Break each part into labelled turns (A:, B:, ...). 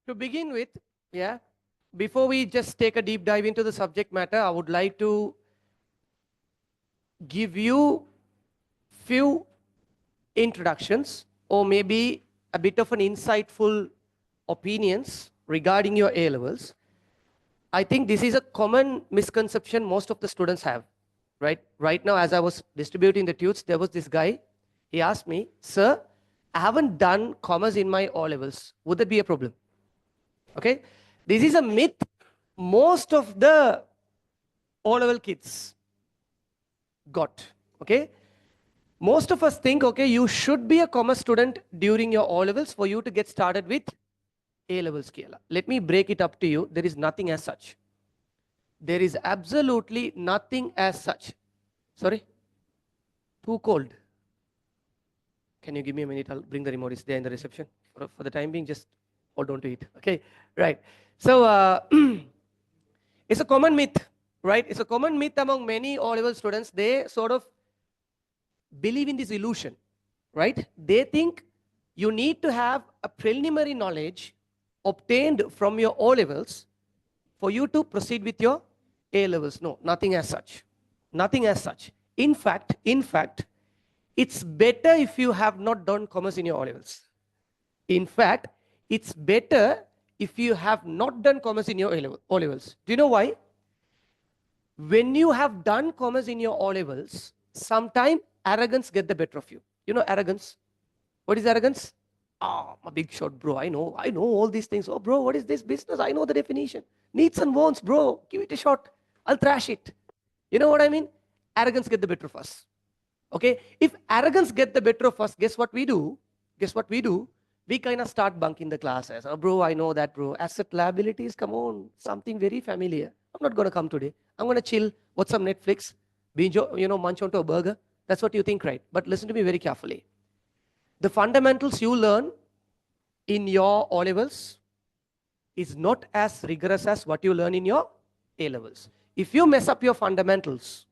A: To begin with, yeah, before we just take a deep dive into the subject matter, I would like to give you few introductions or maybe a bit of an insightful opinions regarding your A levels. I think this is a common misconception most of the students have, right? Right now, as I was distributing the tudes, there was this guy. He asked me, "Sir, I haven't done commerce in my O levels. Would that be a problem?" Okay, this is a myth most of the O level kids got. Okay, most of us think, okay, you should be a commerce student during your O levels for you to get started with A level scale. Let me break it up to you. There is nothing as such. There is absolutely nothing as such. Sorry? Too cold. Can you give me a minute? I'll bring the remote. It's there in the reception. For the time being, just hold on to it. Okay, right. So, it's a common myth, right? It's a common myth among many O-level students. They sort of believe in this illusion, right? They think you need to have a preliminary knowledge obtained from your O-levels for you to proceed with your A-levels. No, nothing as such. Nothing as such. In fact, it's better if you have not done commerce in your O-levels. In fact, it's better if you have not done commerce in your O-levels. Do you know why? When you have done commerce in your O-levels, sometimes arrogance get the better of you. You know arrogance? What is arrogance? Oh, I'm a big shot, bro. I know all these things. Oh, bro, what is this business? I know the definition. Needs and wants, bro. Give it a shot. I'll thrash it. You know what I mean? Arrogance get the better of us. Okay? If arrogance get the better of us, guess what we do? We kind of start bunking the classes. Oh, bro, I know that, bro. Asset liabilities, come on. Something very familiar. I'm not going to come today. I'm going to chill, watch some Netflix, binge, munch onto a burger. That's what you think, right? But listen to me very carefully. The fundamentals you learn in your O levels is not as rigorous as what you learn in your A levels. If you mess up your fundamentals,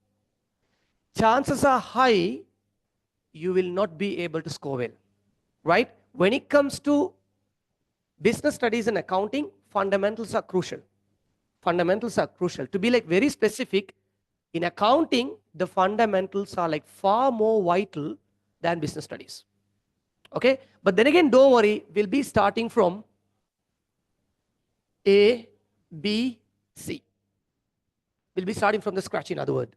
A: chances are high you will not be able to score well, right? When it comes to business studies and accounting, fundamentals are crucial. Fundamentals are crucial. To be like very specific, in accounting, the fundamentals are like far more vital than business studies. Okay? But then again, don't worry, we'll be starting from A, B, C. We'll be starting from the scratch, in other words.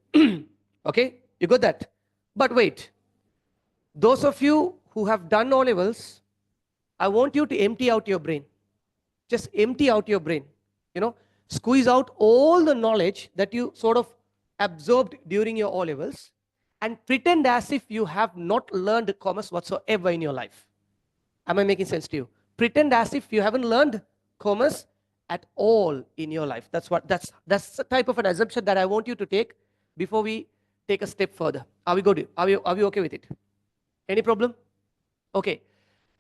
A: Okay? You got that? But wait. Those of you who have done O levels, I want you to empty out your brain. Just empty out your brain. Squeeze out all the knowledge that you sort of absorbed during your O levels and pretend as if you have not learned commerce whatsoever in your life. Am I making sense to you? Pretend as if you haven't learned commerce at all in your life. That's the type of an assumption that I want you to take before we take a step further. Are we good? Are we okay with it? Any problem? Okay.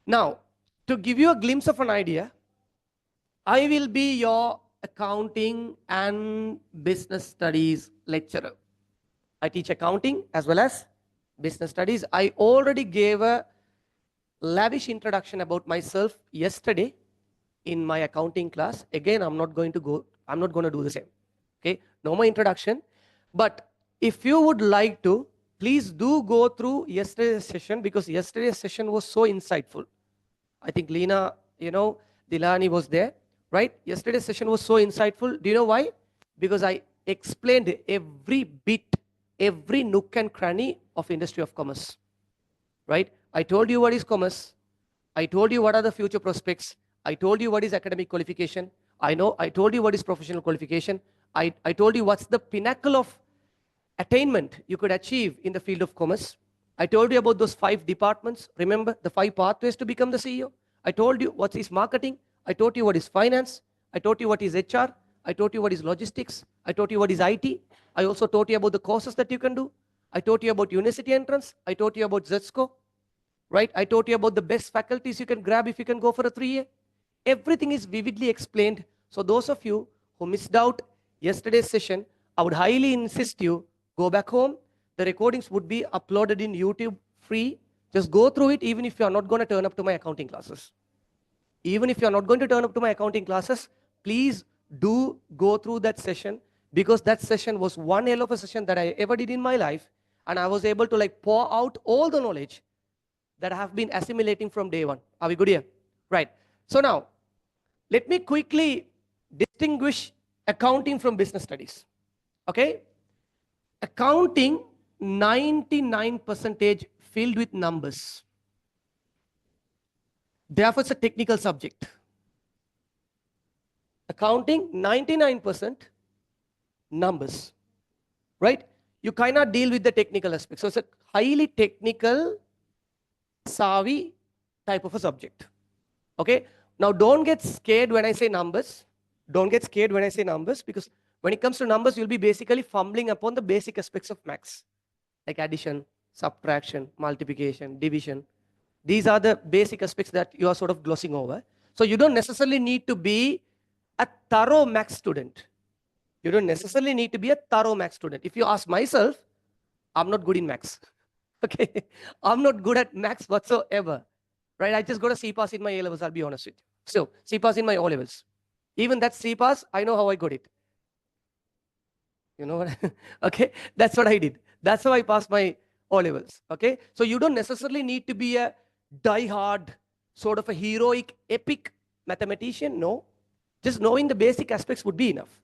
A: Now, to give you a glimpse of an idea, I will be your accounting and business studies lecturer. I teach accounting as well as business studies. I already gave a lavish introduction about myself yesterday in my accounting class. Again, I'm not going to do the same. Okay, no more introduction. But if you would like to, please do go through yesterday's session, because yesterday's session was so insightful. I think Leena, Dilani was there, right? Yesterday's session was so insightful. Do you know why? Because I explained every bit, every nook and cranny of industry of commerce, right? I told you what is commerce. I told you what are the future prospects. I told you what is academic qualification. I told you what is professional qualification. I told you what's the pinnacle of attainment you could achieve in the field of commerce. I told you about those 5 departments. Remember the 5 pathways to become the CEO. I told you what is marketing. I told you what is finance. I told you what is HR. I told you what is logistics. I told you what is IT. I also told you about the courses that you can do. I told you about university entrance. I told you about ZSCO, right? I told you about the best faculties you can grab if you can go for a 3-year. Everything is vividly explained. So those of you who missed out yesterday's session, I would highly insist you go back home. The recordings would be uploaded in YouTube free. Just go through it, even if you are not going to turn up to my accounting classes. Even if you're not going to turn up to my accounting classes, please do go through that session, because that session was one hell of a session that I ever did in my life. And I was able to like pour out all the knowledge that I have been assimilating from day one. Are we good here? Right. So now, let me quickly distinguish accounting from business studies. Okay? Accounting, 99% filled with numbers. Therefore, it's a technical subject. Accounting, 99% numbers. Right? You cannot deal with the technical aspects. So it's a highly technical, savvy type of a subject. Okay? Now, don't get scared when I say numbers. Don't get scared when I say numbers, because when it comes to numbers, you'll be basically fumbling upon the basic aspects of maths, like addition, subtraction, multiplication, division. These are the basic aspects that you are sort of glossing over. So you don't necessarily need to be a thorough maths student. You don't necessarily need to be a thorough maths student. If you ask myself, I'm not good in maths. Okay? I'm not good at maths whatsoever. Right? I just got a C pass in my A levels, I'll be honest with you. So, C pass in my O levels. Even that C pass, I know how I got it. You know what? Okay? That's what I did. That's how I passed my O levels. Okay? So, you don't necessarily need to be a die-hard, sort of a heroic, epic mathematician. No. Just knowing the basic aspects would be enough.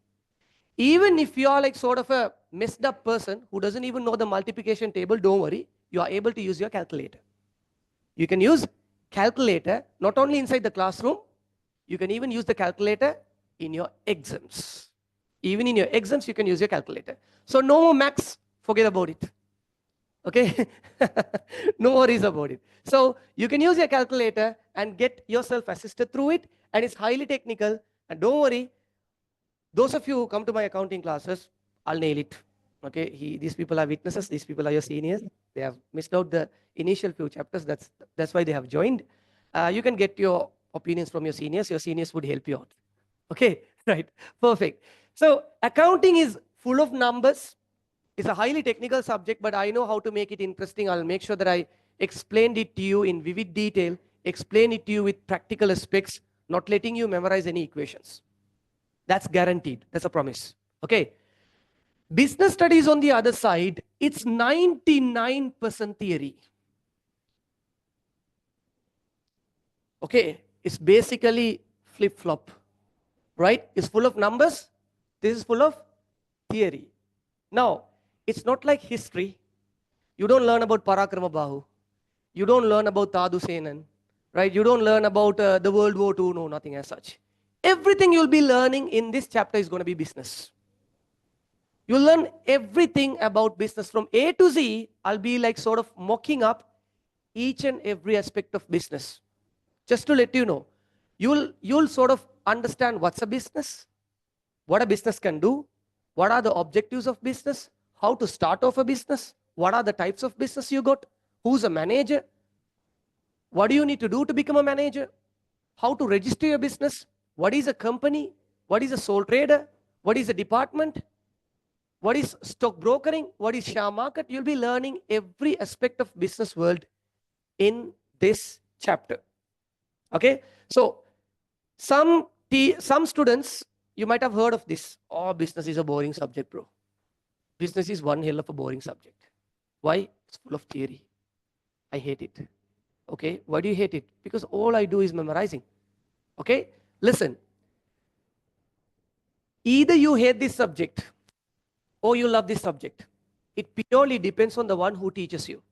A: Even if you are like sort of a messed up person who doesn't even know the multiplication table, don't worry. You are able to use your calculator. You can use calculator not only inside the classroom, you can even use the calculator in your exams. Even in your exams, you can use your calculator. So no more maths, forget about it. Okay? No worries about it. So you can use your calculator and get yourself assisted through it, and it's highly technical. And don't worry, those of you who come to my accounting classes, I'll nail it. Okay, these people are witnesses. These people are your seniors. They have missed out the initial few chapters. That's why they have joined. You can get your opinions from your seniors. Your seniors would help you out. Okay, right, perfect. So accounting is full of numbers. It's a highly technical subject, but I know how to make it interesting. I'll make sure that I explained it to you in vivid detail, explain it to you with practical aspects, not letting you memorize any equations. That's guaranteed. That's a promise. Okay. Business studies on the other side, it's 99% theory. Okay. It's basically flip-flop. Right? It's full of numbers. This is full of theory. Now, it's not like history. You don't learn about Parakrama Bahu. You don't learn about Tadu Senan. Right? You don't learn about the World War II. No, nothing as such. Everything you'll be learning in this chapter is going to be business. You'll learn everything about business from A to Z. I'll be like sort of mocking up each and every aspect of business. Just to let you know, you'll sort of understand what's a business, what a business can do, what are the objectives of business, how to start off a business, what are the types of business you got, who's a manager, what do you need to do to become a manager, how to register your business, what is a company, what is a sole trader, what is a department, what is stock brokering, what is share market. You'll be learning every aspect of business world in this chapter. Okay, so some students, you might have heard of this. Oh, business is a boring subject, bro. Business is one hell of a boring subject. Why? It's full of theory. I hate it. Okay, why do you hate it? Because all I do is memorizing. Okay, listen. Either you hate this subject or you love this subject. It purely depends on the one who teaches you.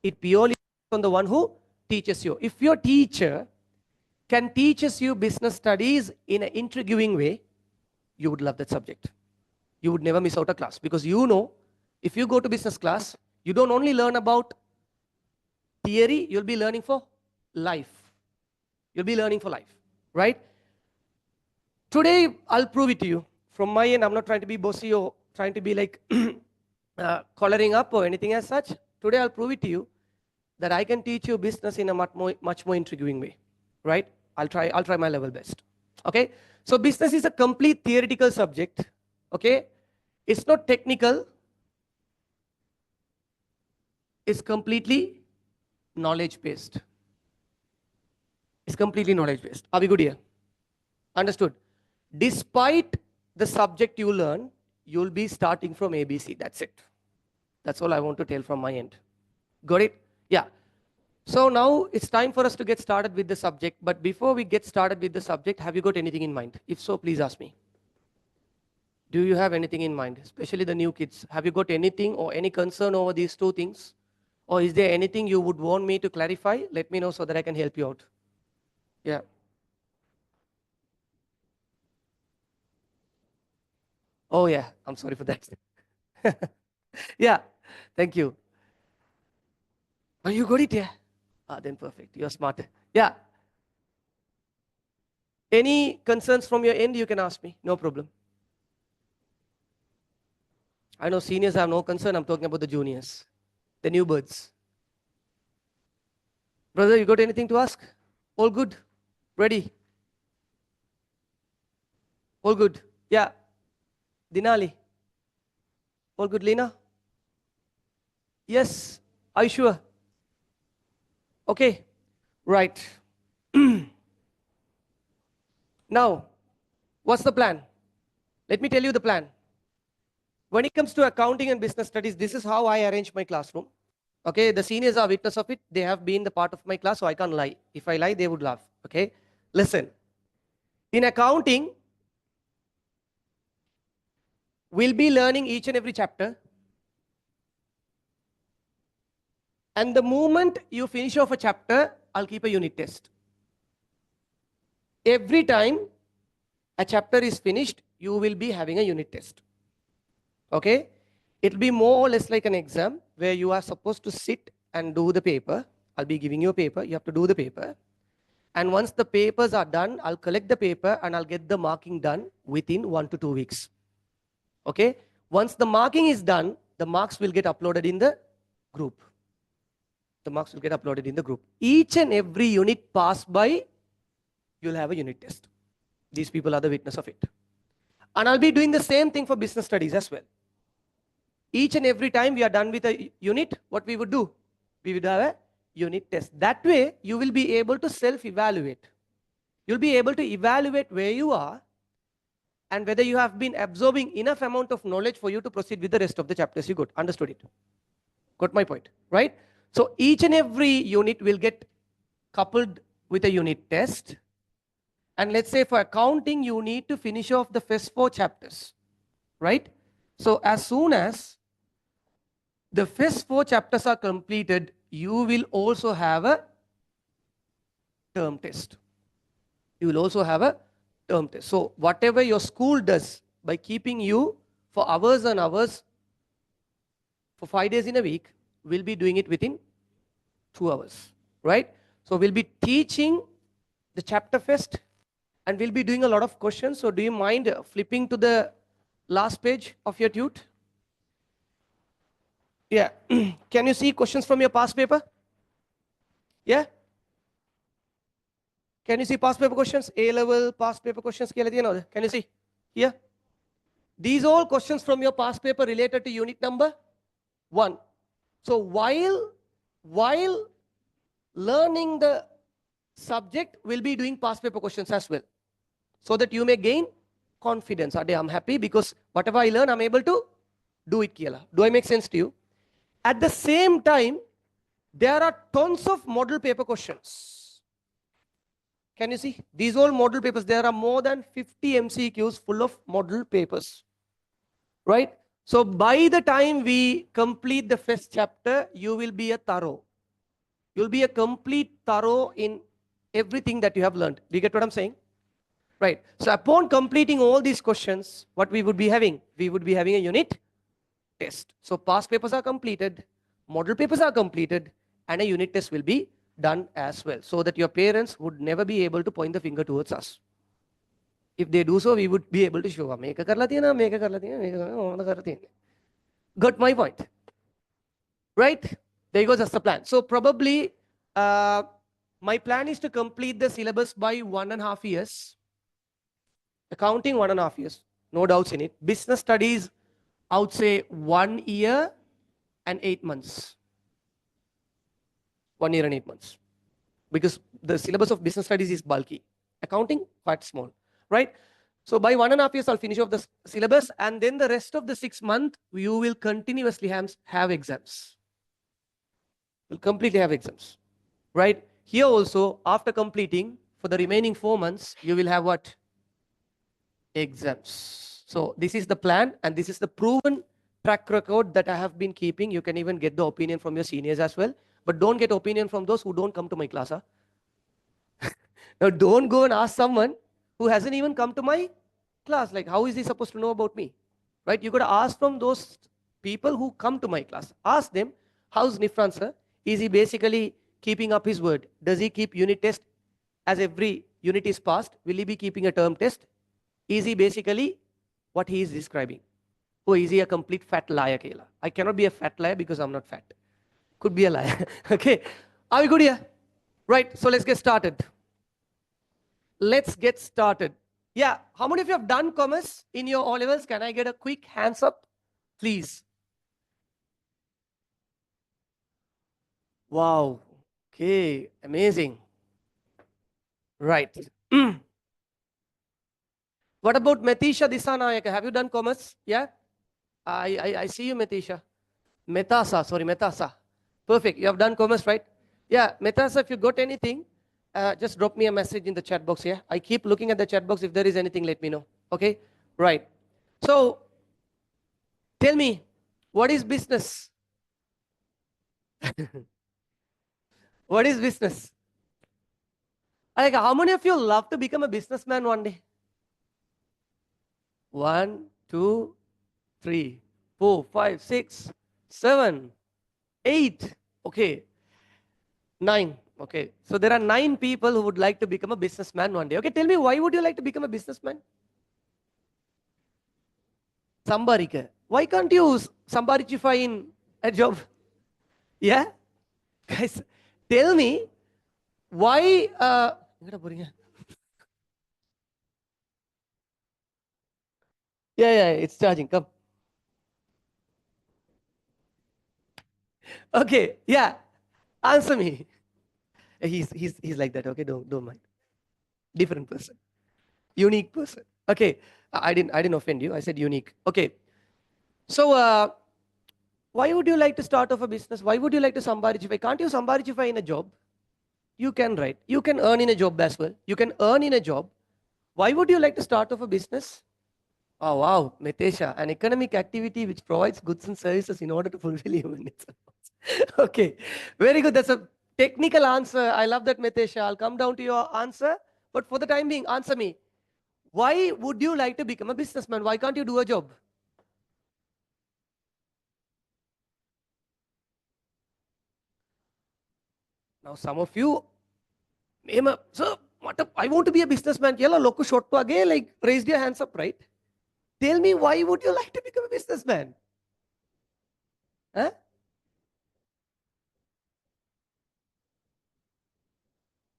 A: It purely depends on the one who teaches you. If your teacher can teaches you business studies in an intriguing way, you would love that subject. You would never miss out a class, because you know, if you go to business class, you don't only learn about theory, you'll be learning for life. You'll be learning for life, right? Today, I'll prove it to you. From my end, I'm not trying to be bossy or trying to be like collaring up or anything as such. Today, I'll prove it to you that I can teach you business in a much more intriguing way, right? I'll try my level best. Okay, so business is a complete theoretical subject. Okay, it's not technical. It's completely knowledge based. is completely knowledge based. Are we good here? Understood? Despite the subject you learn, you'll be starting from ABC. That's it. That's all I want to tell from my end. Got it? Yeah. So now it's time for us to get started with the subject. But before we get started with the subject, have you got anything in mind? If so, please ask me. Do you have anything in mind, especially the new kids? Have you got anything or any concern over these two things? Or is there anything you would want me to clarify? Let me know so that I can help you out. Yeah. Oh, yeah. I'm sorry for that. Yeah. Thank you. Oh, you got it, yeah? Then perfect. You're smart. Yeah. Any concerns from your end, you can ask me. No problem. I know seniors have no concern. I'm talking about the juniors, the new birds. Brother, you got anything to ask? All good? Ready? All good? Yeah. Dinali? All good, Lena? Yes. Are you sure? Okay. Right. Now, what's the plan? Let me tell you the plan. When it comes to accounting and business studies, this is how I arrange my classroom. Okay, the seniors are witness of it. They have been the part of my class, so I can't lie. If I lie, they would laugh. Okay, listen. In accounting, we'll be learning each and every chapter. And the moment you finish off a chapter, I'll keep a unit test. Every time a chapter is finished, you will be having a unit test. Okay, it'll be more or less like an exam where you are supposed to sit and do the paper. I'll be giving you a paper. You have to do the paper. And once the papers are done, I'll collect the paper and I'll get the marking done within 1 to 2 weeks. Okay? Once the marking is done, the marks will get uploaded in the group. The marks will get uploaded in the group. Each and every unit passed by, you'll have a unit test. These people are the witness of it. And I'll be doing the same thing for business studies as well. Each and every time we are done with a unit, what we would do? We would have a unit test. That way, you will be able to self-evaluate. You'll be able to evaluate where you are and whether you have been absorbing enough amount of knowledge for you to proceed with the rest of the chapters you got. Understood it? Got my point, right? So each and every unit will get coupled with a unit test. And let's say for accounting, you need to finish off the first 4 chapters, right? So as soon as the first 4 chapters are completed, you will also have a term test. You will also have a term test. So whatever your school does by keeping you for hours and hours for 5 days in a week, we'll be doing it within 2 hours, right? So we'll be teaching the chapter first and we'll be doing a lot of questions. So do you mind flipping to the last page of your tute? Yeah. Can you see questions from your past paper? Yeah? Can you see past paper questions? A-level past paper questions. Can you see? Here? These all questions from your past paper related to unit number 1. So while learning the subject, we'll be doing past paper questions as well. So that you may gain confidence. I'm happy because whatever I learn, I'm able to do it. Do I make sense to you? At the same time, there are tons of model paper questions. Can you see? These all model papers, there are more than 50 MCQs full of model papers. Right? So by the time we complete the first chapter, you will be a thorough. You'll be a complete thorough in everything that you have learned. Do you get what I'm saying? Right. So upon completing all these questions, what we would be having? We would be having a unit test. So past papers are completed, model papers are completed, and a unit test will be done as well. So that your parents would never be able to point the finger towards us. If they do so, we would be able to show, got my point? Right? There goes, that's the plan. So probably my plan is to complete the syllabus by 1.5 years. Accounting 1.5 years, no doubts in it. Business studies, I would say 1 year and 8 months. 1 year and 8 months. because the syllabus of business studies is bulky. Accounting, quite small, right? So by 1.5 years, I'll finish off the syllabus, and then the rest of the 6 months, you will continuously have exams. You'll completely have exams, right? Here also, after completing, for the remaining 4 months, you will have what? Exams. So this is the plan, and this is the proven track record that I have been keeping. You can even get the opinion from your seniors as well, but don't get opinion from those who don't come to my class. Huh? Now, don't go and ask someone who hasn't even come to my class. Like, how is he supposed to know about me? Right? You got to ask from those people who come to my class. Ask them, how's Nifran sir? Is he basically keeping up his word? Does he keep unit test as every unit is passed? Will he be keeping a term test? Is he basically what he is describing? Or is he a complete fat liar, Kayla? I cannot be a fat liar because I'm not fat. Could be a liar. Okay. Are we good here? Right. So let's get started. Let's get started. Yeah. How many of you have done commerce in your O levels? Can I get a quick hands up, please? Wow. Okay. Amazing. Right. What about Metisha Disanayaka? Have you done commerce? Yeah. I see you, Metisha. Metasa. Perfect. You have done commerce, right? Yeah. Metasa, if you got anything, just drop me a message in the chat box. Yeah. I keep looking at the chat box. If there is anything, let me know. Okay. Right. So tell me, what is business? What is business? Like, how many of you love to become a businessman one day? 1, 2, 3, 4, 5, 6, 7, 8. Okay. 9. Okay. So there are 9 people who would like to become a businessman one day. Okay. Tell me, why would you like to become a businessman? Sambarika. Why can't you sambarify in a job? Yeah? Guys, tell me, why... Yeah, it's charging. Come. Okay, yeah. Answer me. He's like that. Okay, don't mind. Different person, unique person. Okay, I didn't offend you. I said unique. Okay, so why would you like to start off a business? Why would you like to sambarify? Can't you sambarify in a job? You can, right? You can earn in a job as well. You can earn in a job. Why would you like to start off a business? Oh, wow, Metesha, an economic activity which provides goods and services in order to fulfill human needs. Okay, very good. That's a technical answer. I love that, Metesha. I'll come down to your answer. But for the time being, answer me. Why would you like to become a businessman? Why can't you do a job? Now, some of you, sir, I want to be a businessman. Like, raised your hands up, right? Tell me, why would you like to become a businessman? Huh?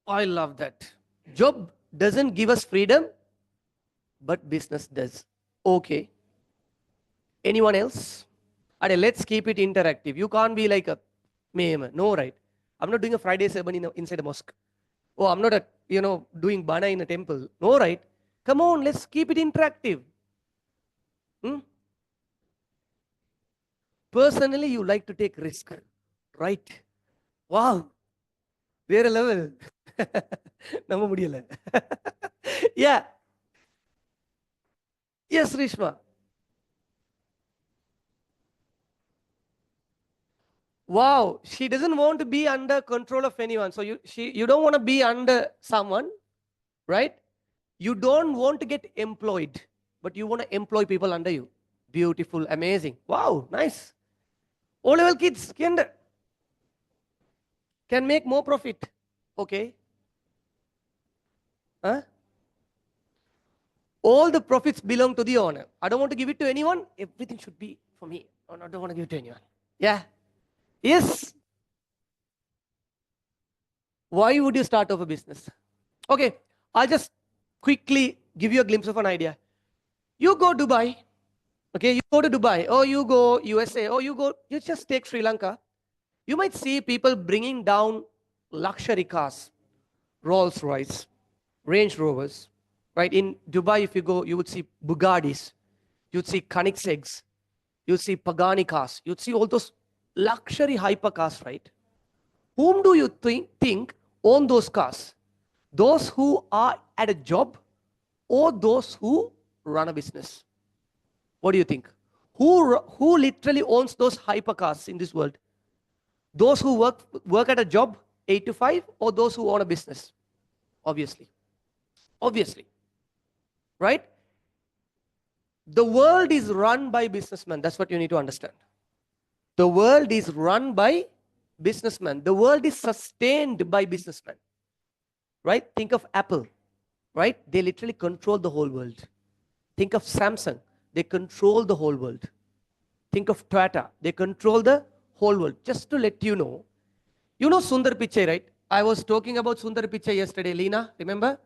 A: I love that. Job doesn't give us freedom, but business does. Okay. Anyone else? Alright, let's keep it interactive. You can't be like a meme. No, right? I'm not doing a Friday sermon inside a mosque. Oh, I'm not doing bana in a temple. No, right? Come on, let's keep it interactive. Personally, you like to take risk, right? Wow. வேற level. நம்ப முடியல. Yeah. Yes, Rishma. Wow, she doesn't want to be under control of anyone. So you don't want to be under someone, right? You don't want to get employed, but you want to employ people under you. Beautiful, amazing. Wow, nice. O-level kids can make more profit. Okay. Huh? All the profits belong to the owner. I don't want to give it to anyone. Everything should be for me. I don't want to give it to anyone. Yeah. Yes. Why would you start off a business? Okay, I'll just quickly give you a glimpse of an idea. You go Dubai. Okay, you go to Dubai, or you go USA, or you just take Sri Lanka. You might see people bringing down luxury cars. Rolls Royce, Range Rovers, right? In Dubai, if you go, you would see Bugattis, you'd see Koenigsegg's, you'd see Pagani cars, you'd see all those luxury hypercars, right? Whom do you think own those cars? Those who are at a job or those who run a business? What do you think? Who literally owns those hypercars in this world? Those who work at a job 8 to 5 or those who own a business? Obviously, right? The world is run by businessmen. That's what you need to understand. The world is run by businessmen. The world is sustained by businessmen, right? Think of Apple, right? They literally control the whole world. Think of Samsung. They control the whole world. Think of Toyota. They control the whole world. Just to let you know Sundar Pichai, right? I was talking about Sundar Pichai yesterday. Leena, remember?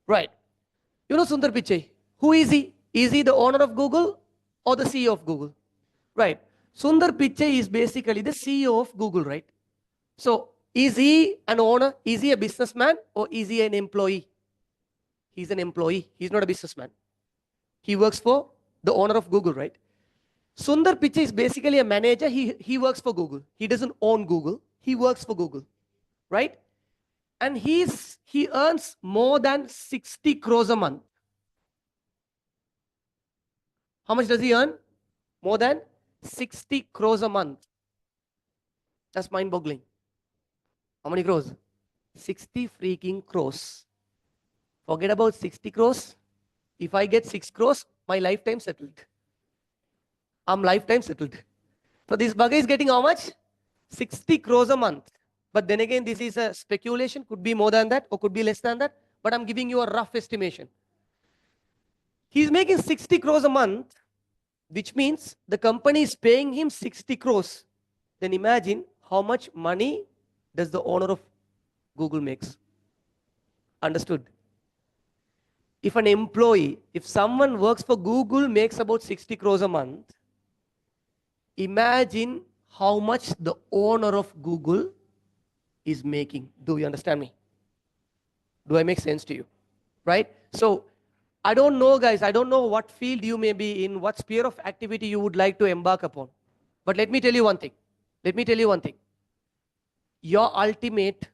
A: Right. You know Sundar Pichai. Who is he? Is he the owner of Google or the CEO of Google? Right. Sundar Pichai is basically the CEO of Google, right? So, is he an owner? Is he a businessman or is he an employee? He's an employee. He's not a businessman. He works for the owner of Google, right? Sundar Pichai is basically a manager. He works for Google. He doesn't own Google. He works for Google, right? And he earns more than 60 crores a month. How much does he earn? More than 60 crores a month. That's mind-boggling. How many crores? 60 freaking crores. Forget about 60 crores. If I get 6 crores, my lifetime settled. I'm lifetime settled. So this bugger is getting how much? 60 crores a month. But then again, this is a speculation. Could be more than that or could be less than that. But I'm giving you a rough estimation. He's making 60 crores a month, which means the company is paying him 60 crores. Then imagine how much money does the owner of Google makes. Understood? If an employee, if someone works for Google makes about 60 crores a month, imagine how much the owner of Google is making. Do you understand me? Do I make sense to you? Right? So, I don't know, guys. I don't know what field you may be in, what sphere of activity you would like to embark upon. But let me tell you one thing. Your ultimate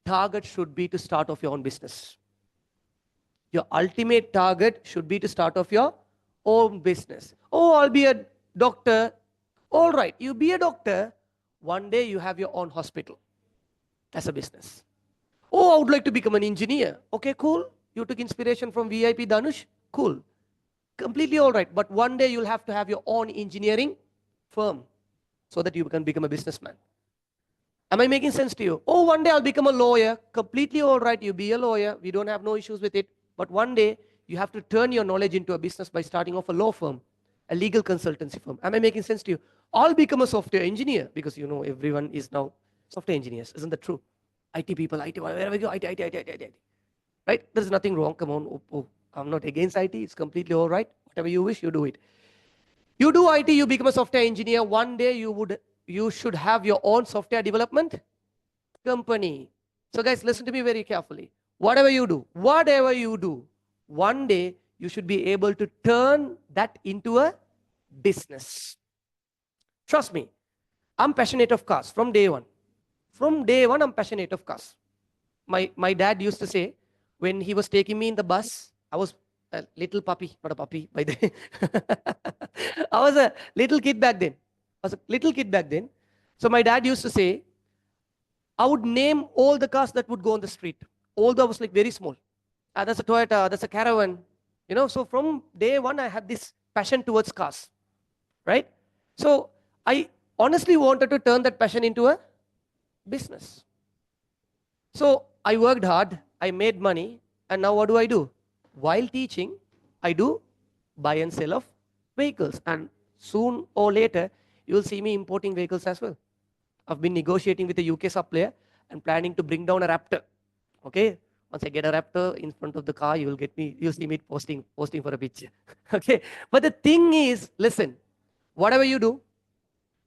A: target should be to start off your own business. Your ultimate target should be to start off your own business. Oh, I'll be a doctor. All right, you be a doctor. One day you have your own hospital. That's a business. Oh, I would like to become an engineer. Okay, cool. You took inspiration from VIP Dhanush. Cool. Completely all right. But one day you'll have to have your own engineering firm so that you can become a businessman. Am I making sense to you? Oh, one day I'll become a lawyer. Completely all right. You be a lawyer. We don't have no issues with it. But one day you have to turn your knowledge into a business by starting off a law firm, a legal consultancy firm. Am I making sense to you? I'll become a software engineer because everyone is now software engineers. Isn't that true? IT people, IT, wherever you go, IT. Right? There's nothing wrong. Come on. Oh, I'm not against IT. It's completely all right. Whatever you wish, you do it. You do IT, you become a software engineer. One day you should have your own software development company. So guys, listen to me very carefully. Whatever you do, one day you should be able to turn that into a business. Trust me, I'm passionate of cars from day one. From day one, I'm passionate of cars. My dad used to say, when he was taking me in the bus, I was a little puppy, not a puppy by then. I was a little kid back then. So my dad used to say, I would name all the cars that would go on the street. Although I was like very small. That's a Toyota, that's a Caravan. So from day one, I had this passion towards cars. Right? So I honestly wanted to turn that passion into a business. So I worked hard, I made money, and now what do? While teaching, I do buy and sell of vehicles. And soon or later, you'll see me importing vehicles as well. I've been negotiating with a UK supplier and planning to bring down a Raptor. Okay? Once I get a Raptor in front of the car, you'll see me posting for a picture. Okay? But the thing is, listen, whatever you do,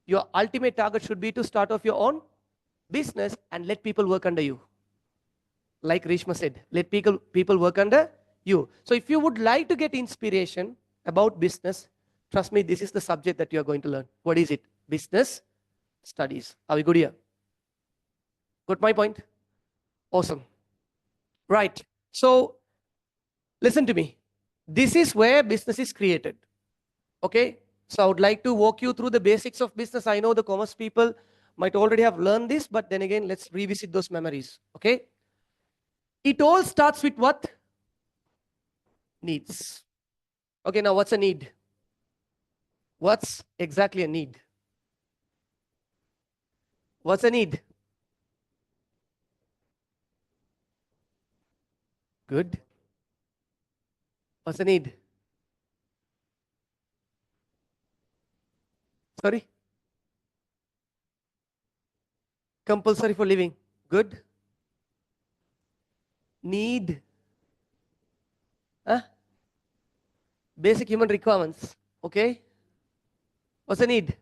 A: your ultimate target should be to start off your own business and let people work under you. Like Rishma said, let people work under you. So if you would like to get inspiration about business, trust me, this is the subject that you are going to learn. What is it? Business studies. Are we good here? Got my point? Awesome. Right. So listen to me. This is where business is created. Okay. So I would like to walk you through the basics of business. I know the commerce people might already have learned this, but then again, let's revisit those memories. Okay. It all starts with what? Needs. Okay, now what's a need? What's exactly a need? What's a need? Good. What's a need? Sorry? Compulsory for living. Good. Need. Huh? Basic human requirements. Okay. What's a need?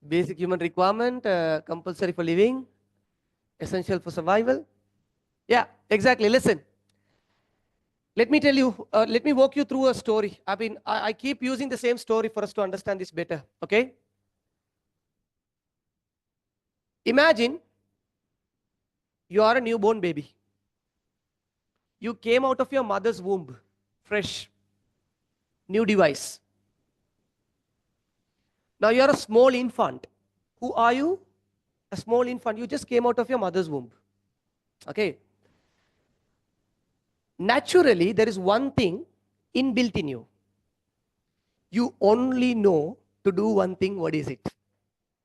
A: Basic human requirement, compulsory for living, essential for survival. Yeah, exactly. Listen. Let me tell you, let me walk you through a story. I keep using the same story for us to understand this better. Okay. Imagine you are a newborn baby. You came out of your mother's womb, fresh, new device. Now you are a small infant. Who are you? A small infant. You just came out of your mother's womb. Okay. Naturally, there is one thing inbuilt in you. You only know to do one thing. What is it?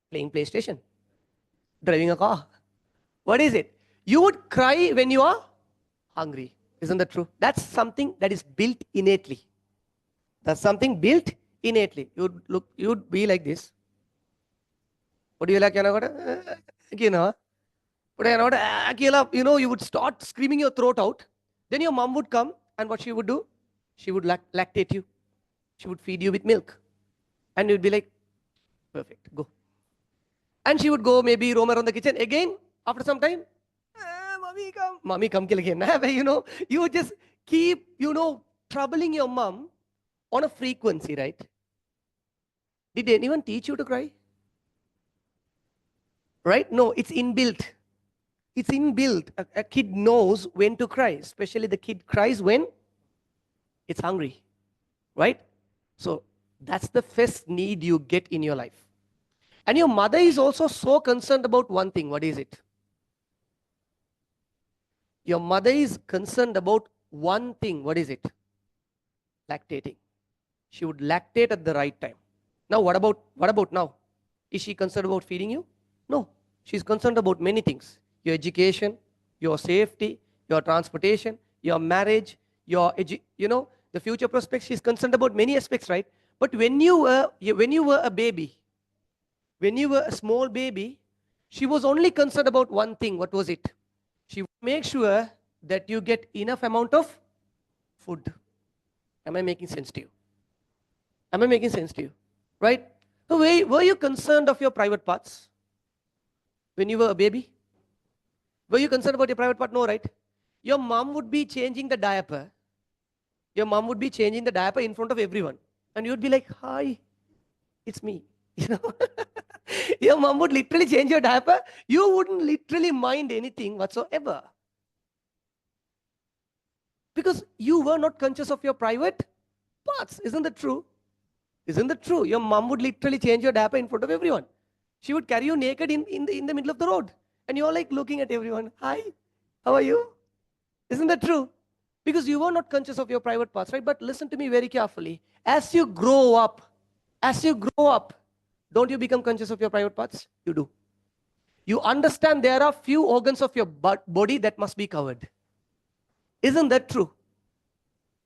A: Playing PlayStation, driving a car. What is it? You would cry when you are hungry. Isn't that true? That's something that is built innately. That's something built innately. You'd be like this. What do you like? You know, you would start screaming your throat out. Then your mom would come, and what she would do? She would lactate you. She would feed you with milk. And you'd be like, perfect, go. And she would go maybe roam around the kitchen. Again, after some time, mommy come. Mommy come kill again. You would just keep, troubling your mom on a frequency, right? Did anyone teach you to cry? Right? No, it's inbuilt. It's inbuilt. A kid knows when to cry, especially the kid cries when it's hungry, right? So that's the first need you get in your life. And your mother is also so concerned about one thing. What is it? Your mother is concerned about one thing. What is it? Lactating. She would lactate at the right time. Now, what about now? Is she concerned about feeding you? No. She's concerned about many things. Your education, your safety, your transportation, your marriage, the future prospects. She's concerned about many aspects, right? But when you were a baby, when you were a small baby, she was only concerned about one thing. What was it? She would make sure that you get enough amount of food. Am I making sense to you? Am I making sense to you? Right? So were you concerned of your private parts when you were a baby? Were you concerned about your private part? No, right? Your mom would be changing the diaper. Your mom would be changing the diaper in front of everyone. And you'd be like, hi, it's me. Your mom would literally change your diaper. You wouldn't literally mind anything whatsoever. Because you were not conscious of your private parts. Isn't that true? Isn't that true? Your mom would literally change your diaper in front of everyone. She would carry you naked in the middle of the road. And you're like looking at everyone. Hi, how are you? Isn't that true? Because you were not conscious of your private parts, right? But listen to me very carefully. As you grow up, don't you become conscious of your private parts? You do. You understand there are few organs of your body that must be covered. Isn't that true?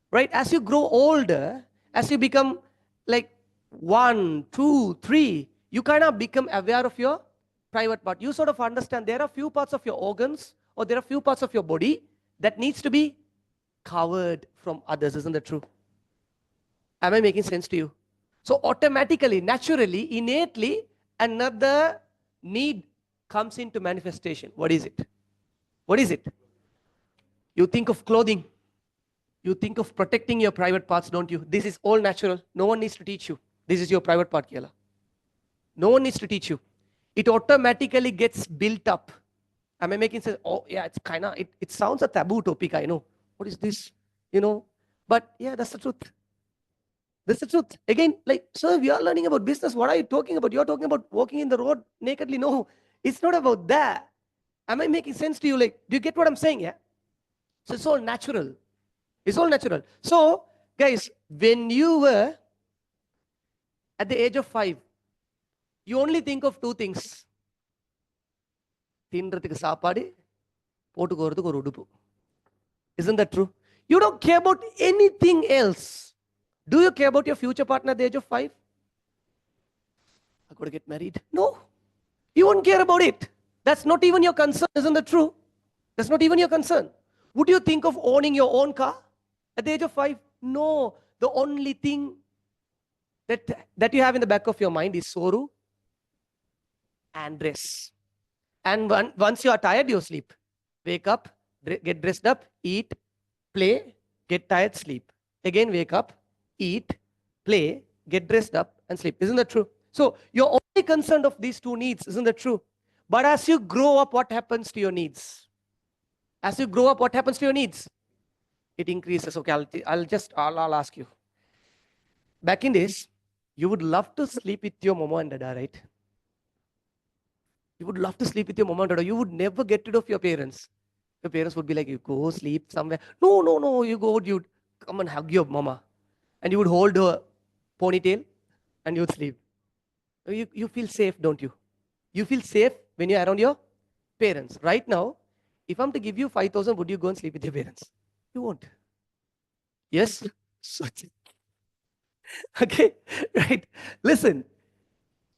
A: Right? As you grow older, as you become like 1, 2, 3, you kind of become aware of your private part. You sort of understand there are few parts of your organs or there are few parts of your body that needs to be covered from others. Isn't that true? Am I making sense to you? So automatically, naturally, innately, another need comes into manifestation. What is it? What is it? You think of clothing. You think of protecting your private parts, don't you? This is all natural. No one needs to teach you. This is your private part, Kiela. No one needs to teach you. It automatically gets built up. Am I making sense? Oh, yeah, it's kind of, it sounds a taboo topic, I know. What is this? But yeah, that's the truth. That's the truth. Again, like, sir, we are learning about business. What are you talking about? You're talking about walking in the road nakedly. No, it's not about that. Am I making sense to you? Like, do you get what I'm saying? Yeah. So it's all natural. It's all natural. So, guys, when you were at the age of 5, you only think of 2 things. தின்றதுக்கு சாப்பாடு, போட்டுக்கிறதுக்கு ஒரு உடுப்பு. Isn't that true? You don't care about anything else. Do you care about your future partner at the age of 5? I got to get married. No. You won't care about it. That's not even your concern. Isn't that true? That's not even your concern. Would you think of owning your own car at the age of 5? No. The only thing that you have in the back of your mind is Soru and dress. And once you are tired, you sleep. Wake up, get dressed up, eat, play, get tired, sleep. Again, wake up, eat, play, get dressed up, and sleep. Isn't that true? So you're only concerned of these 2 needs. Isn't that true? But as you grow up, what happens to your needs? As you grow up, what happens to your needs? It increases. Okay, I'll ask you. Back in days, you would love to sleep with your mama and dada, right? You would love to sleep with your mama and dada. You would never get rid of your parents. Your parents would be like, you go sleep somewhere. No. You'd come and hug your mama. And you would hold her ponytail and you'd sleep. You feel safe, don't you? You feel safe when you're around your parents. Right now, if I'm to give you 5,000, would you go and sleep with your parents? You won't. Yes? Okay, right. Listen,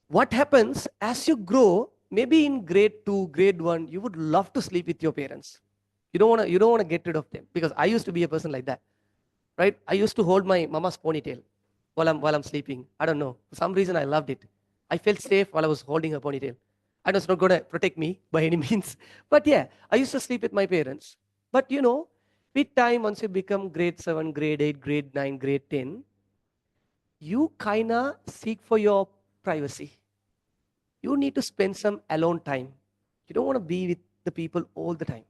A: what happens as you grow, maybe in grade 2, grade 1, you would love to sleep with your parents. You don't want to get rid of them, because I used to be a person like that. Right? I used to hold my mama's ponytail while I'm sleeping. I don't know. For some reason I loved it. I felt safe while I was holding her ponytail. I know it's not going to protect me by any means. But yeah, I used to sleep with my parents. But with time, once you become grade 7, grade 8, grade 9, grade 10, you kind of seek for your privacy. You need to spend some alone time. You don't want to be with the people all the time.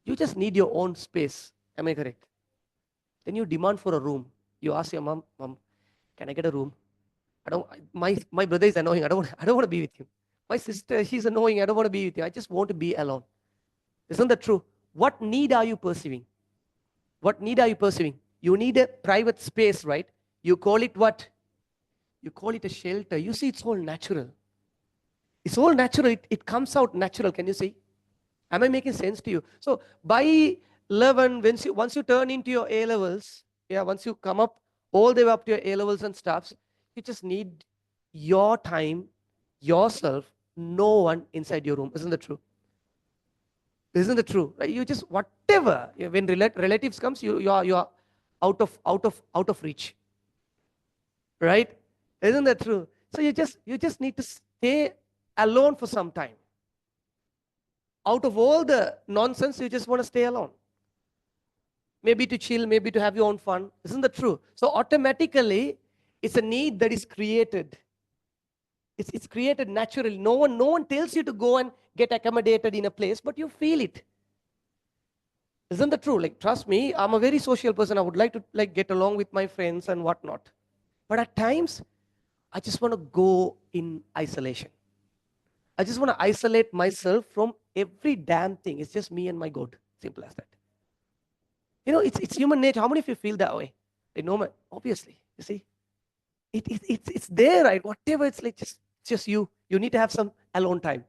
A: You just need your own space. Am I correct? Then you demand for a room. You ask your mom, can I get a room? My brother is annoying. I don't want to be with him. My sister, she's annoying. I don't want to be with you. I just want to be alone. Isn't that true? What need are you pursuing? What need are you pursuing? You need a private space, right? You call it what? You call it a shelter. You see, it's all natural. It's all natural. It comes out natural. Can you see? Am I making sense to you? So by 11, once you turn into your A levels, once you come up all the way up to your A levels and stuff, you just need your time, yourself, no one inside your room. Isn't that true? Isn't that true? Right? You just whatever. When relatives comes, you are out of reach. Right? Isn't that true? So you just need to stay alone for some time. Out of all the nonsense, you just want to stay alone. Maybe to chill, maybe to have your own fun. Isn't that true? So automatically, it's a need that is created. It's created naturally. No one tells you to go and get accommodated in a place, but you feel it. Isn't that true? Like, trust me, I'm a very social person. I would like to get along with my friends and whatnot. But at times, I just want to go in isolation. I just want to isolate myself from every damn thing. It's just me and my God. Simple as that. It's human nature. How many of you feel that way? No, man. Obviously, you see, it's there, right? Whatever, it's like just you. You need to have some alone time,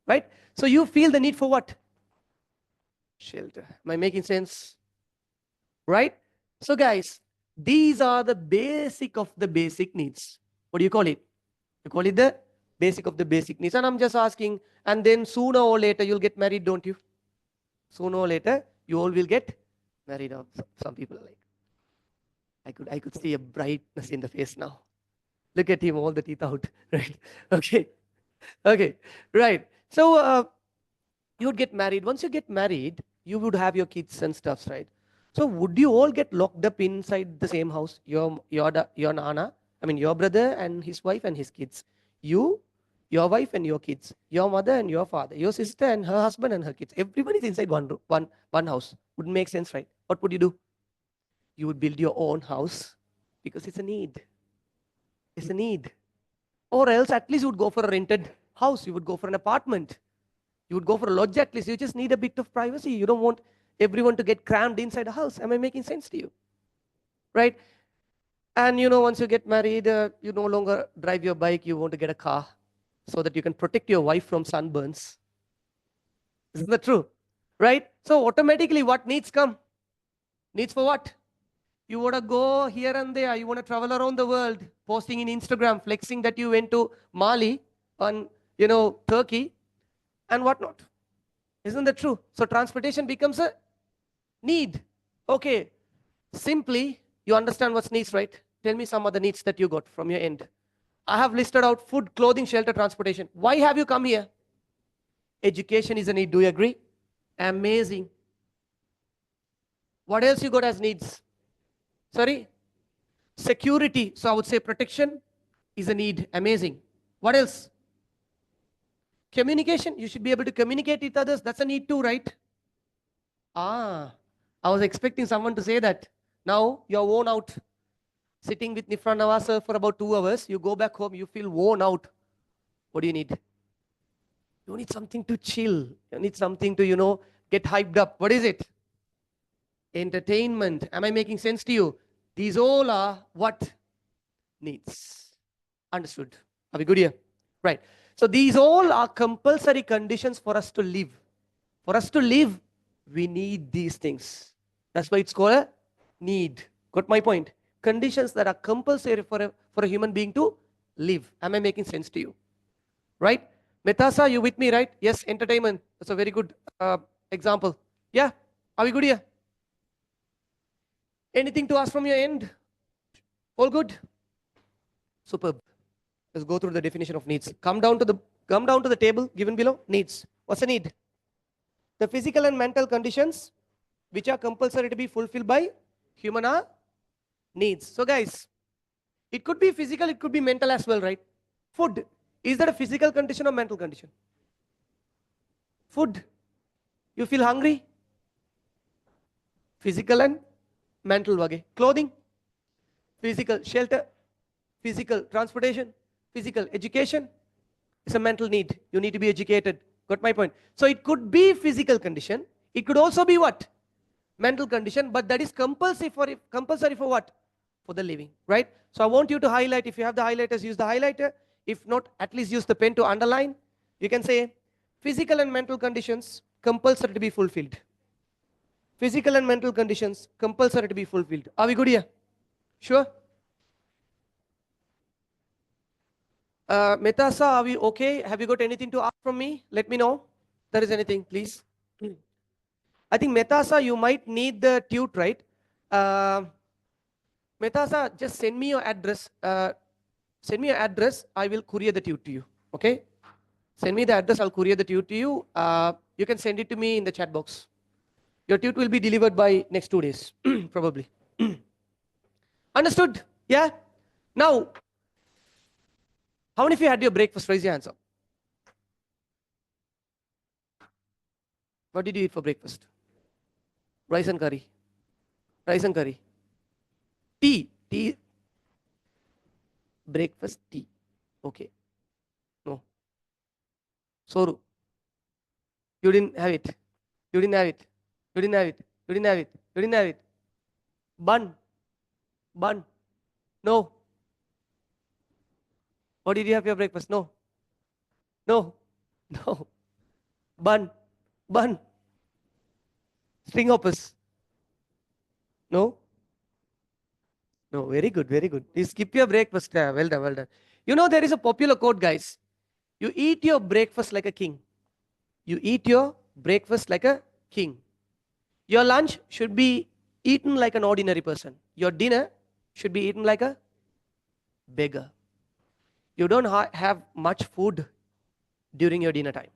A: right? So you feel the need for what? Shelter. Am I making sense? Right? So guys, these are the basic of the basic needs. What do you call it? You call it the basic of the basic needs. And I'm just asking, and then sooner or later you'll get married, don't you? Sooner or later, you all will get married. Some people are like, I could see a brightness in the face now. Look at him, all the teeth out, right? Okay, Okay, right. So you would get married. Once you get married, you would have your kids and stuffs, right? So would you all get locked up inside the same house? Your nana, I mean your brother and his wife and his kids. You, your wife and your kids, your mother and your father, your sister and her husband and her kids. Everybody is inside one room, one house. Would make sense, right? What would you do? You would build your own house because it's a need. It's a need. Or else at least you would go for a rented house. You would go for an apartment. You would go for a lodge at least. You just need a bit of privacy. You don't want everyone to get crammed inside a house. Am I making sense to you? Right? And once you get married, you no longer drive your bike. You want to get a car so that you can protect your wife from sunburns. Isn't that true? Right? So automatically what needs come? Needs for what? You want to go here and there. You want to travel around the world, posting in Instagram, flexing that you went to Mali and, Turkey and whatnot. Isn't that true? So transportation becomes a need. Okay. Simply, you understand what's needs, right? Tell me some other needs that you got from your end. I have listed out food, clothing, shelter, transportation. Why have you come here? Education is a need. Do you agree? Amazing. What else you got as needs? Sorry? Security. So I would say protection is a need. Amazing. What else? Communication. You should be able to communicate with others. That's a need too, right? I was expecting someone to say that. Now you're worn out. Sitting with Nifra Nawaz for about 2 hours. You go back home, you feel worn out. What do you need? You need something to chill. You need something to, get hyped up. What is it? Entertainment. Am I making sense to you? These all are what? Needs. Understood. Are we good here? Right. So these all are compulsory conditions for us to live. For us to live, we need these things. That's why it's called a need. Got my point? Conditions that are compulsory for a human being to live. Am I making sense to you? Right? Metasa, you with me, right? Yes, entertainment. That's a very good example. Yeah? Are we good here? Anything to ask from your end? All good? Superb. Let's go through the definition of needs. Come down to the table given below. Needs. What's a need? The physical and mental conditions which are compulsory to be fulfilled by human are needs. So guys, it could be physical, it could be mental as well, right? Food. Is that a physical condition or mental condition? Food. You feel hungry? Physical and mental wage. Clothing. Physical. Shelter. Physical. Transportation. Physical. Education. It's a mental need. You need to be educated. Got my point? So it could be physical condition. It could also be what? Mental condition, but that is compulsory for what? For the living, right? So I want you to highlight. If you have the highlighters, use the highlighter. If not, at least use the pen to underline. You can say physical and mental conditions compulsory to be fulfilled. Physical and mental conditions compulsory to be fulfilled. Are we good here? Sure? Metasa, are we okay? Have you got anything to ask from me? Let me know. If there is anything, please. I think Metasa, you might need the tute, right? Metasa, just send me your address. Send me your address. I will courier the tute to you. Okay? Send me the address. I'll courier the tute to you. You can send it to me in the chat box. Your tute will be delivered by next 2 days, probably. Understood? Yeah? Now, how many of you had your breakfast? Raise your hands up. What did you eat for breakfast? Rice and curry. Rice and curry. Tea. Breakfast, tea. Okay. No. Soru. You didn't have it. You didn't have it. You didn't have it. You didn't have it. You didn't have it. Bun. No. What did you have for your breakfast? No. No. Bun. String hoppers. No. Very good. You skip your breakfast. Well done. There is a popular quote, guys. You eat your breakfast like a king. You eat your breakfast like a king. Your lunch should be eaten like an ordinary person. Your dinner should be eaten like a beggar. You don't have much food during your dinner time.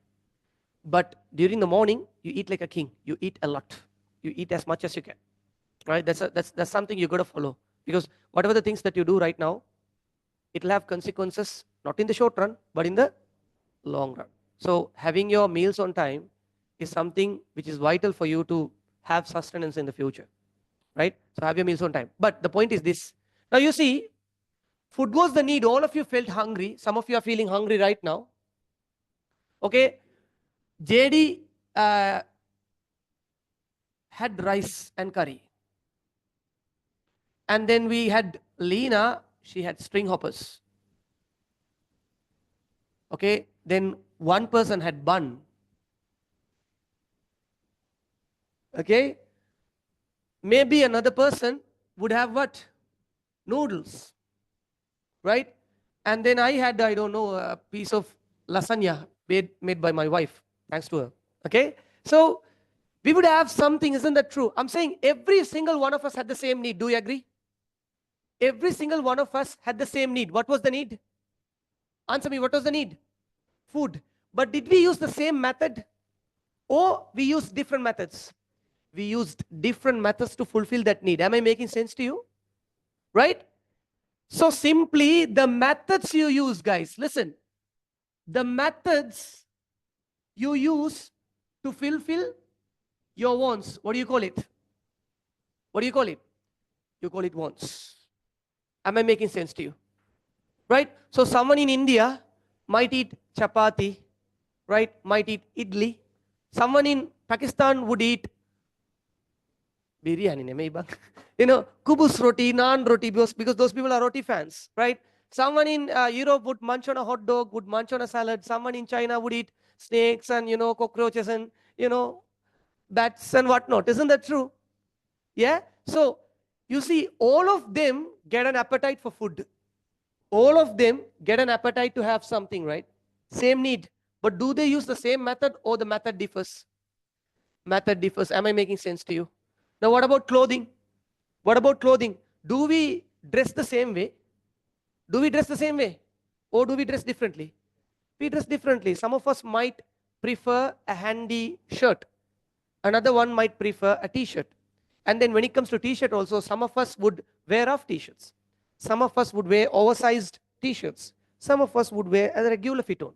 A: But during the morning, you eat like a king. You eat a lot. You eat as much as you can. Right? That's something you got to follow. Because whatever the things that you do right now, it'll have consequences, not in the short run, but in the long run. So having your meals on time is something which is vital for you to have sustenance in the future. Right? So have your meals on time. But the point is this. Now you see, food was the need. All of you felt hungry. Some of you are feeling hungry right now. Okay. JD had rice and curry. And then we had Lena, she had string hoppers. Okay. Then one person had bun. Okay. Maybe another person would have what? Noodles. Right? And then I had, I don't know, a piece of lasagna made by my wife, thanks to her. Okay? So we would have something, isn't that true? I'm saying every single one of us had the same need. Do you agree? Every single one of us had the same need. What was the need? Answer me, what was the need? Food. But did we use the same method? Or we used different methods? We used different methods to fulfill that need. Am I making sense to you? Right? So simply the methods you use, guys, listen. The methods you use to fulfill your wants, what do you call it? What do you call it? You call it wants. Am I making sense to you? Right? So someone in India might eat chapati, right? Might eat idli. Someone in Pakistan would eat biryani, you know, kubus roti, naan roti, because those people are roti fans, right? Someone in Europe would munch on a hot dog, would munch on a salad. Someone in China would eat snakes and, you know, cockroaches and, you know, bats and whatnot. Isn't that true? Yeah? So, you see, all of them get an appetite for food. All of them get an appetite to have something, right? Same need. But do they use the same method or the method differs? Method differs. Am I making sense to you? Now, what about clothing? What about clothing? Do we dress the same way? Do we dress the same way? Or do we dress differently? We dress differently. Some of us might prefer a handy shirt. Another one might prefer a t-shirt. And then when it comes to t-shirt also, some of us would wear off t-shirts. Some of us would wear oversized t-shirts. Some of us would wear a regular fit on.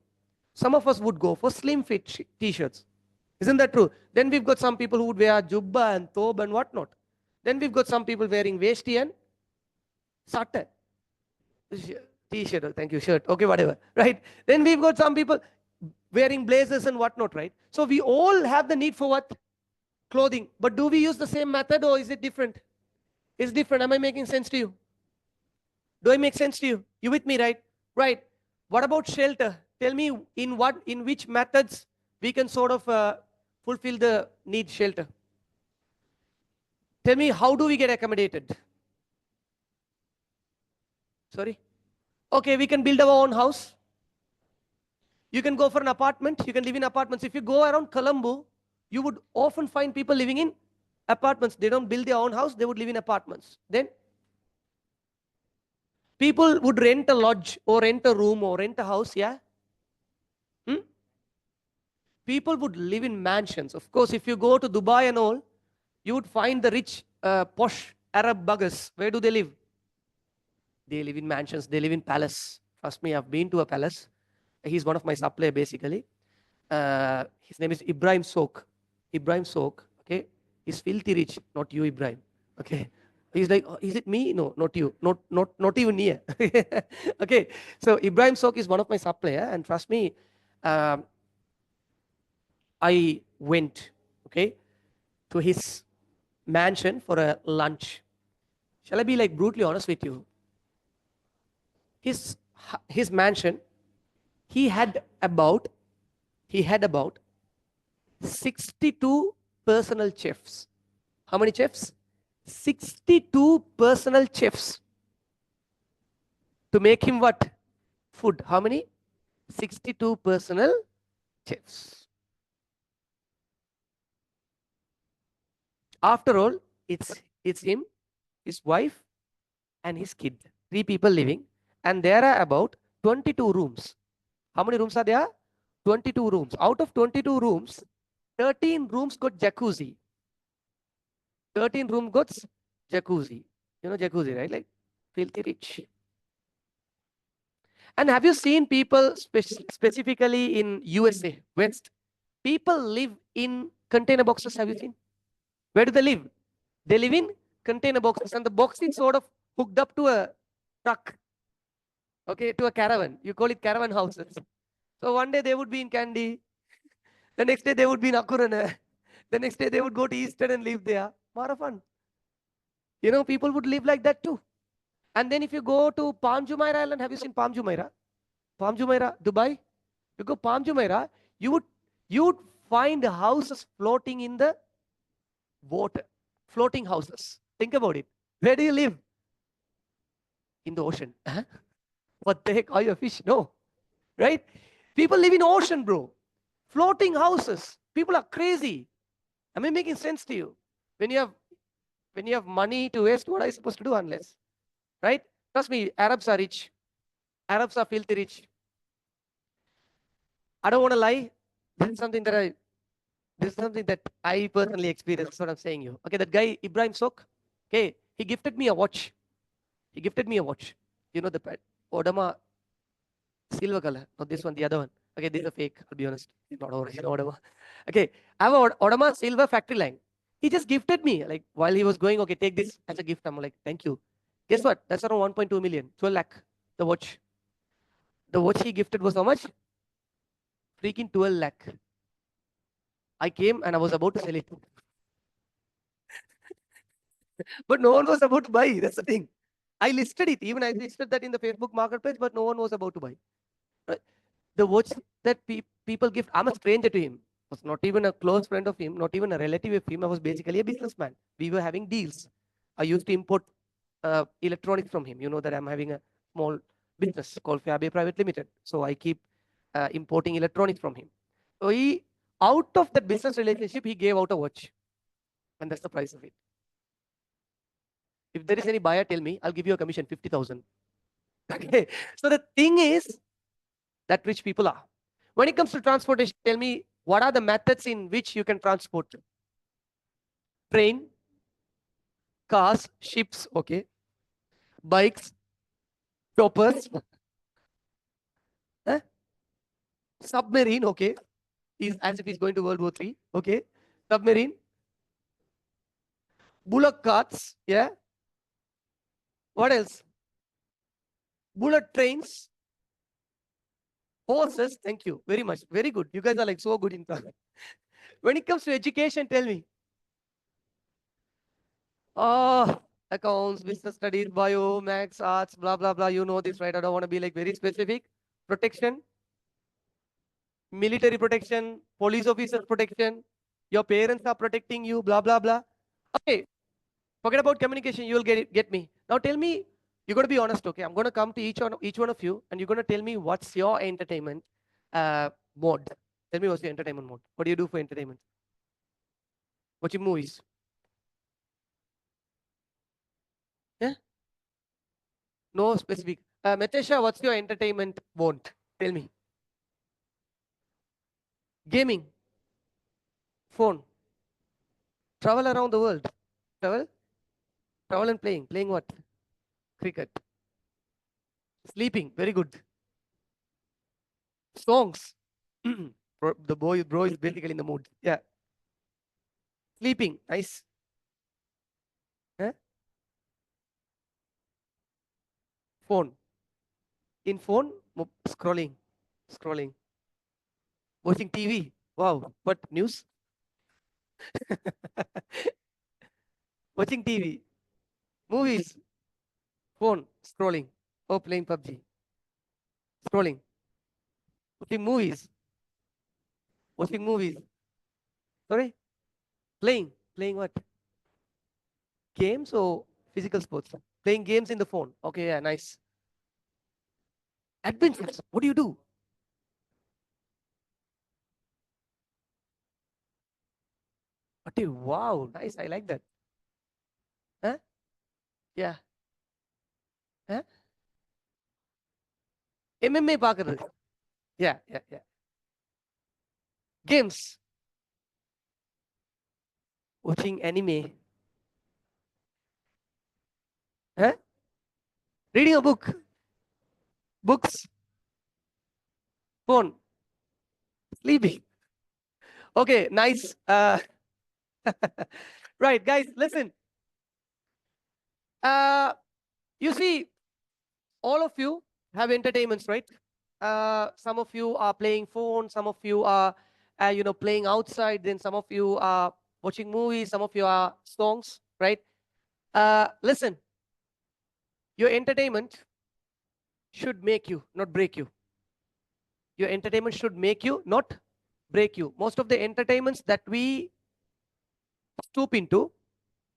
A: Some of us would go for slim fit t-shirts. Isn't that true? Then we've got some people who would wear jubba and thobe and whatnot. Then we've got some people wearing vesti and satan. T-shirt, thank you, shirt, okay, whatever, right? Then we've got some people wearing blazers and whatnot, right? So we all have the need for what? Clothing. But do we use the same method or is it different? It's different. Am I making sense to you? Do I make sense to you? You with me, right? Right. What about shelter? Tell me in which methods we can sort of fulfill the need shelter. Tell me, how do we get accommodated? Sorry? Okay, we can build our own house. You can go for an apartment. You can live in apartments. If you go around Colombo, you would often find people living in apartments. They don't build their own house. They would live in apartments. Then people would rent a lodge or rent a room or rent a house, yeah? People would live in mansions. Of course, if you go to Dubai and all, you would find the rich, posh Arab buggers. Where do they live? They live in mansions. They live in palace. Trust me, I've been to a palace. He's one of my supplier, basically. His name is Ibrahim Sok. Ibrahim Sok, okay? He's filthy rich, not you, Ibrahim. Okay? He's like, oh, is it me? No, not you. Not even near. Okay? So Ibrahim Sok is one of my supplier, and trust me, I went, okay, to his mansion for a lunch. Shall I be like brutally honest with you? His mansion, he had about 62 personal chefs. How many chefs? 62 personal chefs. To make him what? Food. How many? 62 personal chefs. After all, it's him, his wife, and his kid. 3 people living. And there are about 22 rooms. How many rooms are there? 22 rooms. Out of 22 rooms, 13 rooms got jacuzzi. 13 room got jacuzzi. You know jacuzzi, right? Like filthy rich. And have you seen people specifically in USA, West? People live in container boxes. Have you seen? Where do they live? They live in container boxes, and the box is sort of hooked up to a truck, okay, to a caravan. You call it caravan houses. So one day they would be in Kandy, the next day they would be in Akurana, the next day they would go to Eastern and live there. More fun. You know, people would live like that too. And then if you go to Palm Jumeirah Island, have you seen Palm Jumeirah? Palm Jumeirah, Dubai. You go Palm Jumeirah, you would find houses floating in the water, floating houses. Think about it. Where do you live? In the ocean. Huh? What the heck? Are you a fish? No. Right? People live in ocean, bro. Floating houses. People are crazy. Am I making sense to you? When you have money to waste, what are you supposed to do unless? Right? Trust me, Arabs are rich. Arabs are filthy rich. I don't want to lie. This is something that I personally experienced. That's what I'm saying you. Okay, that guy Ibrahim Sok. Okay, he gifted me a watch. He gifted me a watch. You know the Audemars silver color. Not this one, the other one. Okay, this is a fake. I'll be honest. It's not original Audemars. Okay, I have a Audemars silver factory line. He just gifted me like while he was going. Okay, take this as a gift. I'm like, thank you. Guess what? That's around 1.2 million, 12 lakh. The watch. The watch he gifted was how much? Freaking 12 lakh. I came and I was about to sell it. But no one was about to buy. That's the thing. I listed it. Even I listed that in the Facebook marketplace, but no one was about to buy. Right? The watch that people gift, I'm a stranger to him. I was not even a close friend of him, not even a relative of him. I was basically a businessman. We were having deals. I used to import electronics from him. You know that I'm having a small business called Fabe Private Limited. So I keep importing electronics from him. So he, out of that business relationship, he gave out a watch. And that's the price of it. If there is any buyer, tell me, I'll give you a commission, 50,000. Okay. So the thing is that rich people are. When it comes to transportation, tell me, what are the methods in which you can transport? Train, cars, ships, okay. Bikes, choppers, submarine, okay. He's as if he's going to World War III, okay. Submarine, bullock carts, yeah. What else? Bullet trains, horses. Thank you very much. Very good. You guys are like so good in that. When it comes to education, tell me. Oh, accounts, business studies, bio, max, arts, blah, blah, blah. You know this, right? I don't want to be like very specific. Protection, military protection, police officers protection. Your parents are protecting you, blah, blah, blah. Okay, forget about communication. You'll get me. Now tell me, you got to be honest, okay? I'm going to come to each one of you, and you're going to tell me what's your entertainment mode. Tell me what's your entertainment mode. What do you do for entertainment? Watching movies. Yeah? No specific. Metesha, what's your entertainment mode? Tell me. Gaming. Phone. Travel around the world. Travel? Travel and playing. Playing what? Cricket. Sleeping. Very good. Songs. The bro is basically in the mood. Yeah. Sleeping. Nice. Huh? Phone. In phone, scrolling. Scrolling. Watching TV. Wow. What news? Watching TV. Movies. Phone. Scrolling. Or playing PUBG. Scrolling. Watching movies. Watching movies. Sorry? Playing. Playing what? Games or physical sports? Playing games in the phone. Okay, yeah, nice. Adventures. What do you do? Okay, wow, nice. I like that. Huh? Yeah. Huh? MMA பார்க்கிறது. Yeah, yeah, yeah. Games. Watching anime. Huh? Reading a book. Books. Phone. Sleeping. Okay, nice. Right, guys, listen. You see, all of you have entertainments, right? Some of you are playing phone, some of you are, playing outside, then some of you are watching movies, some of you are songs, right? Listen, your entertainment should make you, not break you. Your entertainment should make you, not break you. Most of the entertainments that we stoop into,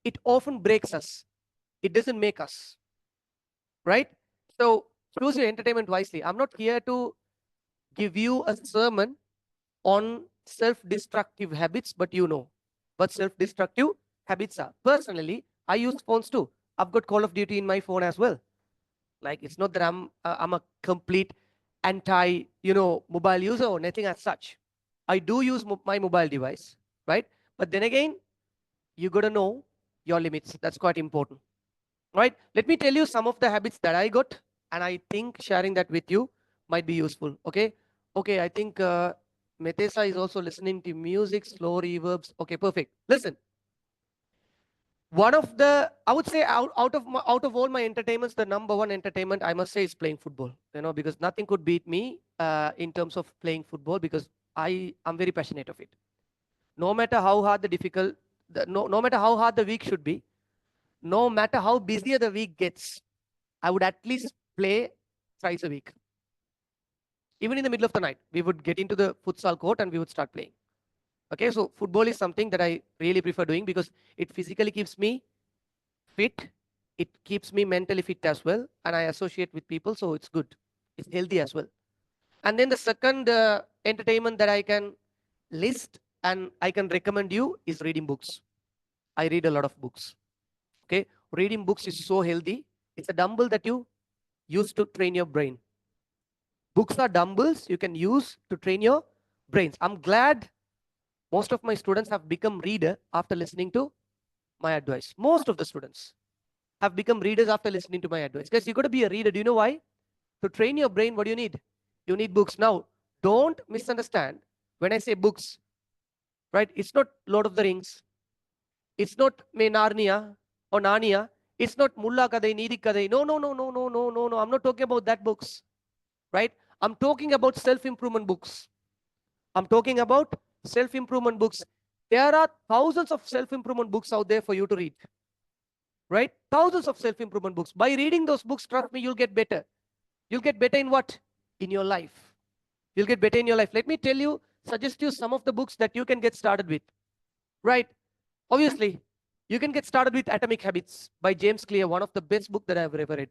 A: it often breaks us. It doesn't make us, right? So choose your entertainment wisely. I'm not here to give you a sermon on self-destructive habits, but you know what self-destructive habits are. Personally, I use phones too. I've got Call of Duty in my phone as well. Like, it's not that I'm a complete anti mobile user or nothing as such. I do use my mobile device, right? But then again, you got to know your limits. That's quite important, right? Let me tell you some of the habits that I got, and I think sharing that with you might be useful. Okay, I think Metesa is also listening to music, slow reverbs. Okay, perfect. Listen, one of the, I would say, out of all my entertainments, the number one entertainment I must say is playing football. Because nothing could beat me in terms of playing football, because I'm very passionate of it. No matter how hard no matter how hard the week should be, no matter how busy the week gets, I would at least play thrice a week. Even in the middle of the night, we would get into the futsal court and we would start playing. Okay, so football is something that I really prefer doing because it physically keeps me fit. It keeps me mentally fit as well. And I associate with people, so it's good. It's healthy as well. And then the second entertainment that I can list and I can recommend you is reading books. I read a lot of books. Okay, reading books is so healthy. It's a dumbbell that you use to train your brain. Books are dumbbells you can use to train your brains. I'm glad most of my students have become reader after listening to my advice. Most of the students have become readers after listening to my advice. Guys, you got to be a reader. Do you know why? To train your brain, what do you need? You need books. Now, don't misunderstand when I say books, right? It's not Lord of the Rings. It's not Narnia or Narnia. It's not Mulla Kadai, Nidi Kadai. No, no, no, no, no, no, no, no. I'm not talking about that books, right? I'm talking about self-improvement books. I'm talking about self-improvement books. There are thousands of self-improvement books out there for you to read, right? Thousands of self-improvement books. By reading those books, trust me, you'll get better. You'll get better in what? In your life. You'll get better in your life. Let me tell you, suggest you some of the books that you can get started with, right? Obviously, you can get started with Atomic Habits by James Clear, one of the best books that I've ever read.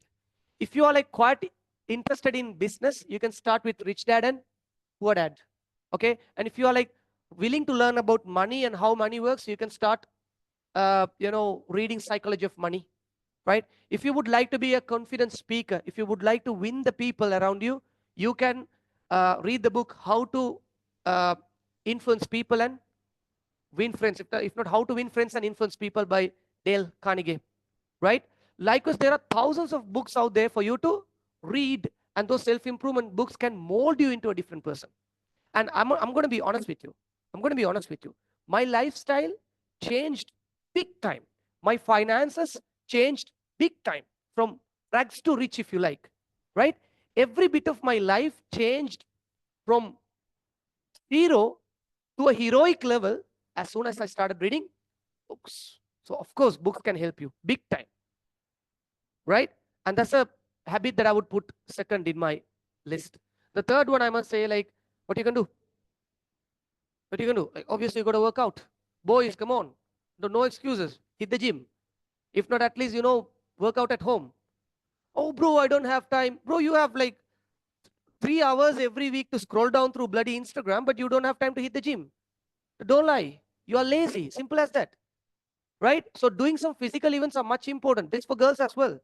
A: If you are like quite interested in business, you can start with Rich Dad and Poor Dad. Okay, and if you are like willing to learn about money and how money works, you can start reading Psychology of Money, right? If you would like to be a confident speaker, if you would like to win the people around you, you can read the book How to Influence People and Win Friends. If not, How to Win Friends and Influence People by Dale Carnegie, right? Likewise, there are thousands of books out there for you to read, and those self-improvement books can mold you into a different person. And I'm going to be honest with you. I'm going to be honest with you. My lifestyle changed big time. My finances changed big time, from rags to rich, if you like, right? Every bit of my life changed from zero to a heroic level as soon as I started reading books. So of course, books can help you big time, right? And that's a habit that I would put second in my list. The third one, I must say, like, what you can do? What you can do? Like, obviously, you got to work out. Boys, come on. No excuses. Hit the gym. If not, at least, work out at home. Oh, bro, I don't have time. Bro, you have like 3 hours every week to scroll down through bloody Instagram, but you don't have time to hit the gym. Don't lie. You are lazy. Simple as that. Right? So doing some physical events are much important. This for girls as well.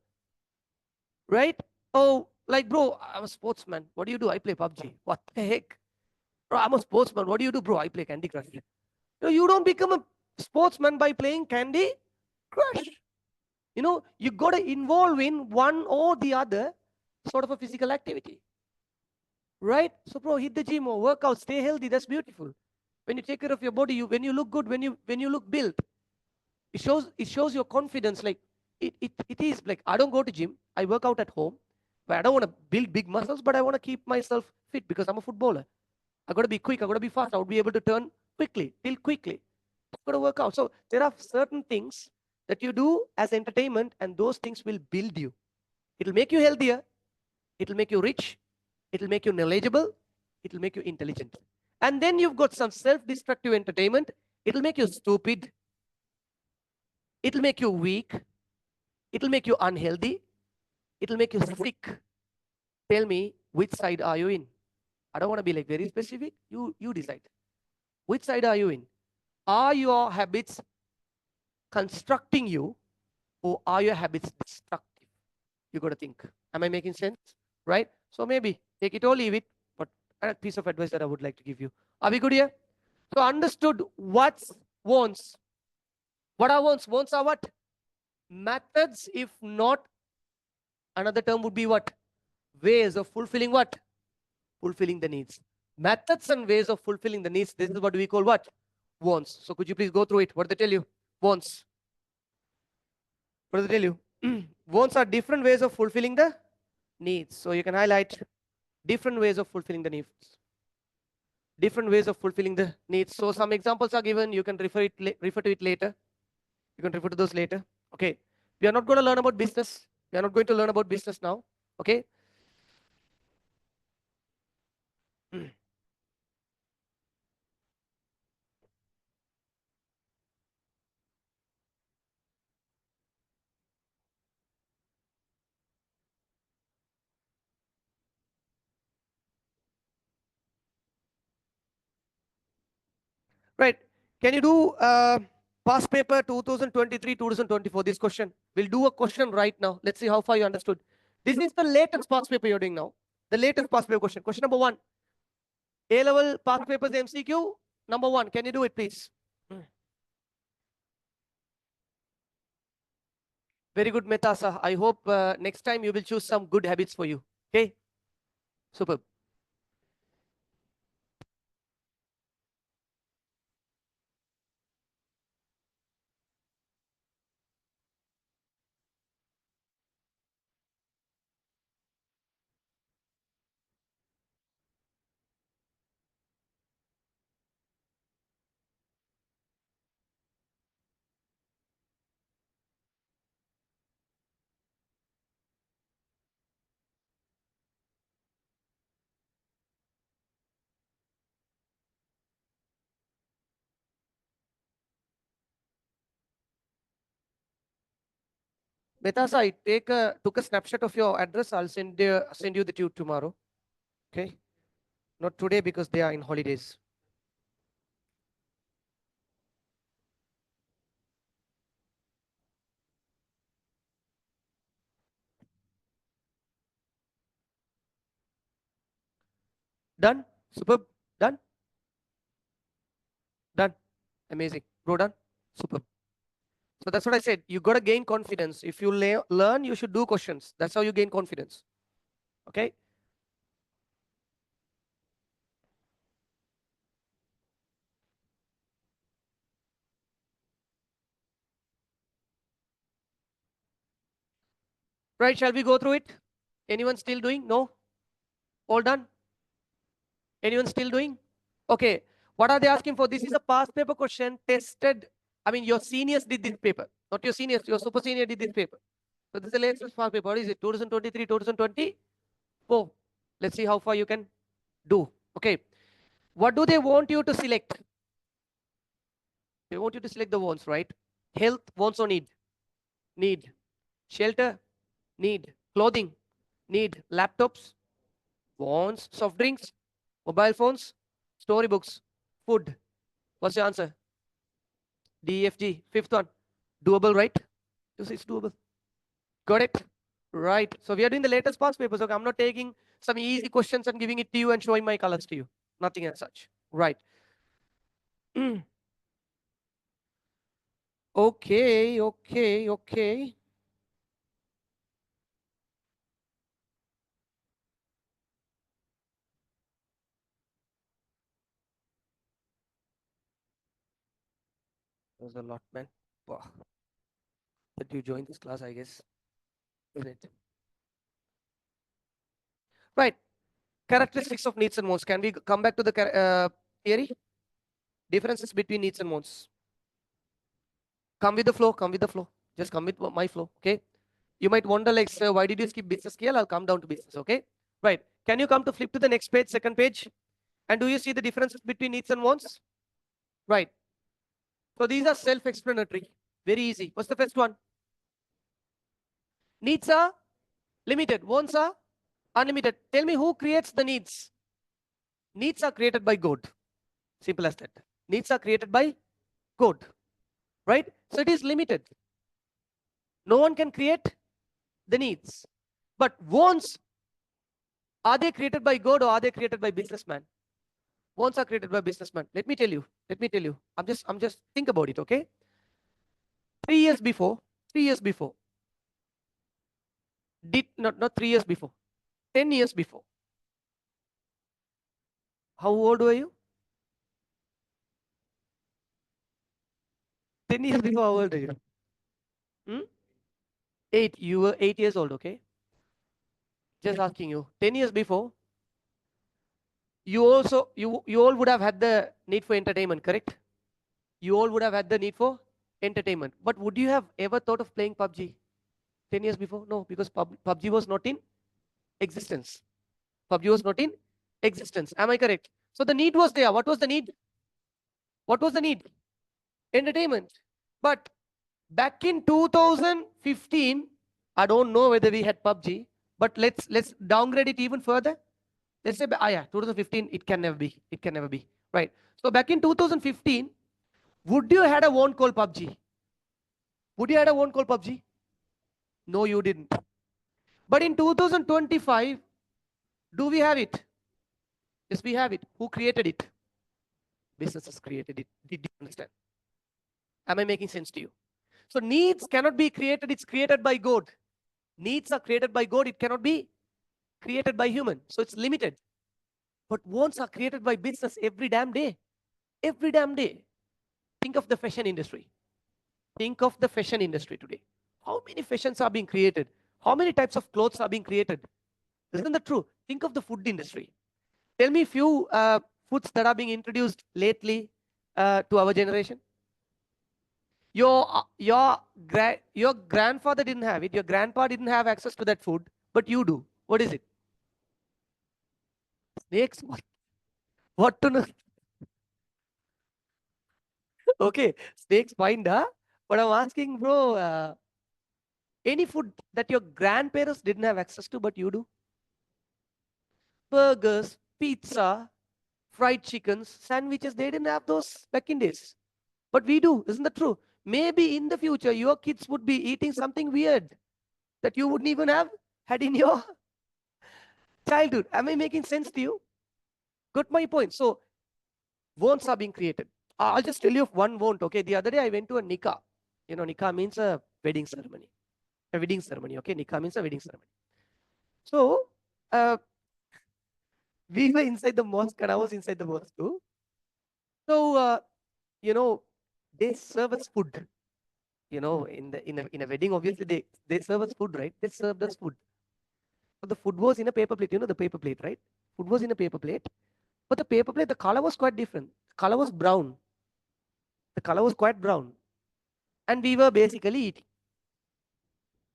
A: Right? Oh, like, bro, I'm a sportsman. What do you do? I play PUBG. What the heck? Bro, I'm a sportsman. What do you do, bro? I play Candy Crush. You don't become a sportsman by playing Candy Crush. You got to involve in one or the other sort of a physical activity, right? So, bro, hit the gym or work out, stay healthy. That's beautiful. When you take care of your body, when you look good, when you look built, it shows your confidence. Like it is like I don't go to gym, I work out at home, but I don't want to build big muscles, but I want to keep myself fit because I'm a footballer. I got to be quick, I got to be fast, I would be able to turn quickly, tilt quickly. I've got to work out. So there are certain things that you do as entertainment, and those things will build you. It'll make you healthier, it'll make you rich, it'll make you knowledgeable, it'll make you intelligent. And then you've got some self-destructive entertainment. It'll make you stupid, it'll make you weak, it'll make you unhealthy, it'll make you sick. Tell me, which side are you in? I don't want to be like very specific. You decide. Which side are you in? Are your habits constructing you, or are your habits destructive? You got to think. Am I making sense? Right? So maybe take it or leave it, but a piece of advice that I would like to give you. Are we good here? So understood what's wants. What are wants? Wants are what? Methods, if not, another term would be what? Ways of fulfilling what? Fulfilling the needs. Methods and ways of fulfilling the needs. This is what we call what? Wants. So could you please go through it? What did they tell you? Wants. What did they tell you? Wants are different ways of fulfilling the needs. So you can highlight different ways of fulfilling the needs. Different ways of fulfilling the needs. So some examples are given. You can refer to it later. You can refer to those later. Okay. We are not going to learn about business. We are not going to learn about business now. Okay. Right. Can you do past paper 2023, 2024? This question. We'll do a question right now. Let's see how far you understood. This is the latest past paper you're doing now. The latest past paper question. Question number 1. A-level past papers MCQ. Number 1. Can you do it, please? Very good, Metasa. I hope next time you will choose some good habits for you. Okay? Superb. Metasa, I took a snapshot of your address. I'll send you the tube tomorrow. Okay? Not today because they are in holidays. Done? Superb. Done? Done. Amazing. Bro, done? Superb. So that's what I said. You got to gain confidence. If you learn, you should do questions. That's how you gain confidence. Okay? Right, shall we go through it? Anyone still doing? No? All done? Anyone still doing? Okay. What are they asking for? This is a past paper question tested. I mean, your seniors did this paper. Not your seniors, your super senior did this paper. So this is the latest past paper. What is it? 2023, 2024. Let's see how far you can do. Okay. What do they want you to select? They want you to select the wants, right? Health, wants or need? Need. Shelter, need. Clothing, need. Laptops, wants. Soft drinks, mobile phones, storybooks, food. What's your answer? DFG. Fifth one. Doable, right? You say it's doable. Got it? Right. So we are doing the latest past papers. Okay, I'm not taking some easy questions and giving it to you and showing my colors to you. Nothing as such. Right. Okay, okay, okay. There's a lot, man. Wow. That you joined this class, I guess. Isn't it? Right. Characteristics of needs and wants. Can we come back to the theory? Differences between needs and wants. Come with the flow. Come with the flow. Just come with my flow. Okay. You might wonder, like, sir, why did you skip business scale? I'll come down to business. Okay. Right. Can you come to flip to the next page, second page? And do you see the differences between needs and wants? Right. So these are self-explanatory. Very easy. What's the first one? Needs are limited. Wants are unlimited. Tell me who creates the needs? Needs are created by God. Simple as that. Needs are created by God. Right? So it is limited. No one can create the needs. But wants, are they created by God or are they created by businessman? Wants are created by businessman. Let me tell you. Let me tell you. I'm just think about it, okay? 3 years before, 3 years before, did not 3 years before, 10 years before. How old were you? 10 years before, how old are you? Hmm? 8. You were 8 years old, okay? Just asking you. 10 years before, you all would have had the need for entertainment, correct? You all would have had the need for entertainment. But would you have ever thought of playing PUBG 10 years before? No, because PUBG was not in existence. PUBG was not in existence. Am I correct? So the need was there. What was the need? What was the need? Entertainment. But back in 2015, I don't know whether we had PUBG, but let's downgrade it even further. Let's say, yeah, 2015, it can never be. It can never be. Right. So back in 2015, would you had a one called PUBG? Would you had a one called PUBG? No, you didn't. But in 2025, do we have it? Yes, we have it. Who created it? Businesses created it. Did you understand? Am I making sense to you? So needs cannot be created. It's created by God. Needs are created by God. It cannot be created by human. So it's limited. But wants are created by business every damn day. Every damn day. Think of the fashion industry. Think of the fashion industry today. How many fashions are being created? How many types of clothes are being created? Isn't that true? Think of the food industry. Tell me a few foods that are being introduced lately to our generation. Your grandfather didn't have it. Your grandpa didn't have access to that food, but you do. What is it? Snakes. What to know? Okay, snakes fine, huh? But I'm asking, bro, any food that your grandparents didn't have access to, but you do? Burgers, pizza, fried chickens, sandwiches, they didn't have those back in days. But we do, isn't that true? Maybe in the future, your kids would be eating something weird that you wouldn't even have had in your childhood. Am I making sense to you? Got my point. So, wants are being created. I'll just tell you of one won't, okay? The other day I went to a nikah. You know, nikah means a wedding ceremony. A wedding ceremony, okay? Nikah means a wedding ceremony. So, we were inside the mosque and I was inside the mosque too. So, you know, they serve us food. You know, in a wedding, obviously they serve us food, right? They served us food. So the food was in a paper plate. You know the paper plate, right? Food was in a paper plate, but the paper plate, the color was quite different. The color was brown. The color was quite brown, and we were basically eating.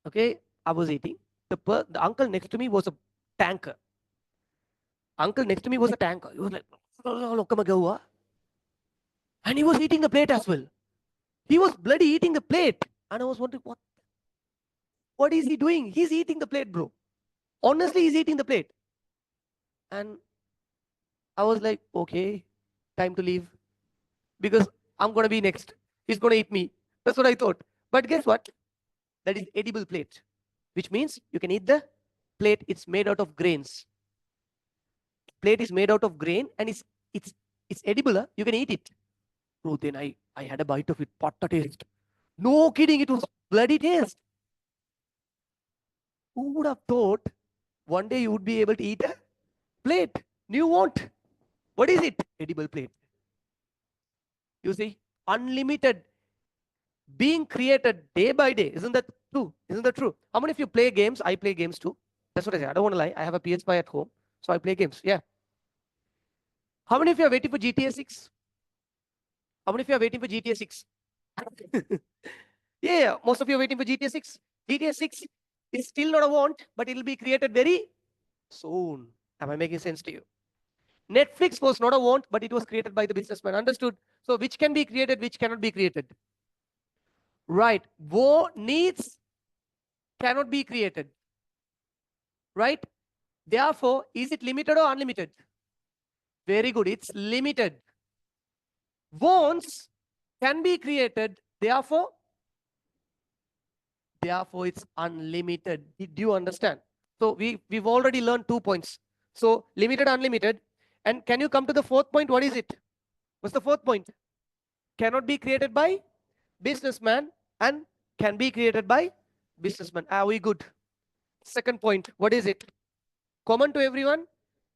A: Okay, I was eating. The uncle next to me was a tanker. Uncle next to me was a tanker. He was like, and he was eating the plate as well. He was bloody eating the plate, and I was wondering what is he doing? He's eating the plate, bro. Honestly, he's eating the plate. And I was like, okay, time to leave because I'm going to be next. He's going to eat me. That's what I thought. But guess what? That is edible plate, which means you can eat the plate. It's made out of grains. plate is made out of grain and it's edible. Huh? You can eat it. Bro, then I had a bite of it. Patta taste. No kidding, it was bloody taste. Who would have thought one day you would be able to eat a plate? You won't. What is it? Edible plate. You see, unlimited being created day by day. Isn't that true? Isn't that true? How many of you play games? I play games too. That's what I say. I don't want to lie. I have a PS5 at home, so I play games. Yeah. How many of you are waiting for GTA 6? How many of you are waiting for GTA 6? Yeah, most of you are waiting for GTA 6. GTA 6 is still not a want, but it will be created very soon. Am I making sense to you? Netflix was not a want, but it was created by the businessman. Understood? So which can be created, which cannot be created? Right. Needs cannot be created. Right? Therefore, is it limited or unlimited? Very good. It's limited. Wants can be created. Therefore, it's unlimited. Do you understand? So we've already learned 2 points. So limited, unlimited. And can you come to the fourth point? What is it? What's the fourth point? Cannot be created by businessman and can be created by businessman. Are we good? Second point, what is it? Common to everyone,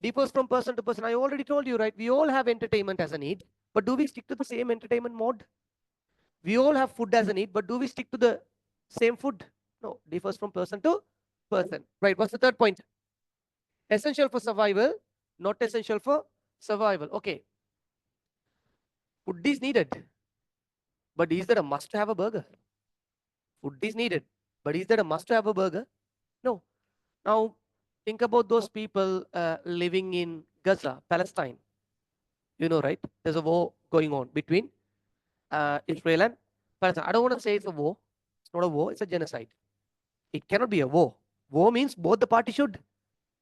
A: differs from person to person. I already told you, right? We all have entertainment as a need, but do we stick to the same entertainment mode? We all have food as a need, but do we stick to the same food? No, differs from person to person. Right, what's the third point? Essential for survival, not essential for survival. Okay. Food is needed, but is there a must to have a burger? Food is needed, but is there a must to have a burger? No. Now, think about those people living in Gaza, Palestine. You know, right? There's a war going on between Israel and Palestine. I don't want to say it's a war. It's not a war. It's a genocide. It cannot be a war. War means both the parties should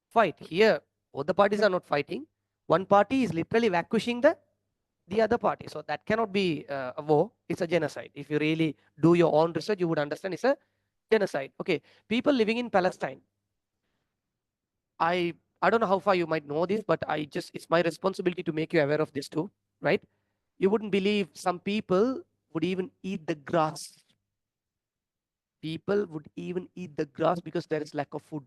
A: fight. Here, both the parties are not fighting. One party is literally vanquishing the other party. So that cannot be a war. It's a genocide. If you really do your own research, you would understand it's a genocide. Okay, people living in Palestine. I don't know how far you might know this, but it's my responsibility to make you aware of this too, right? You wouldn't believe some people would even eat the grass. People would even eat the grass because there is lack of food.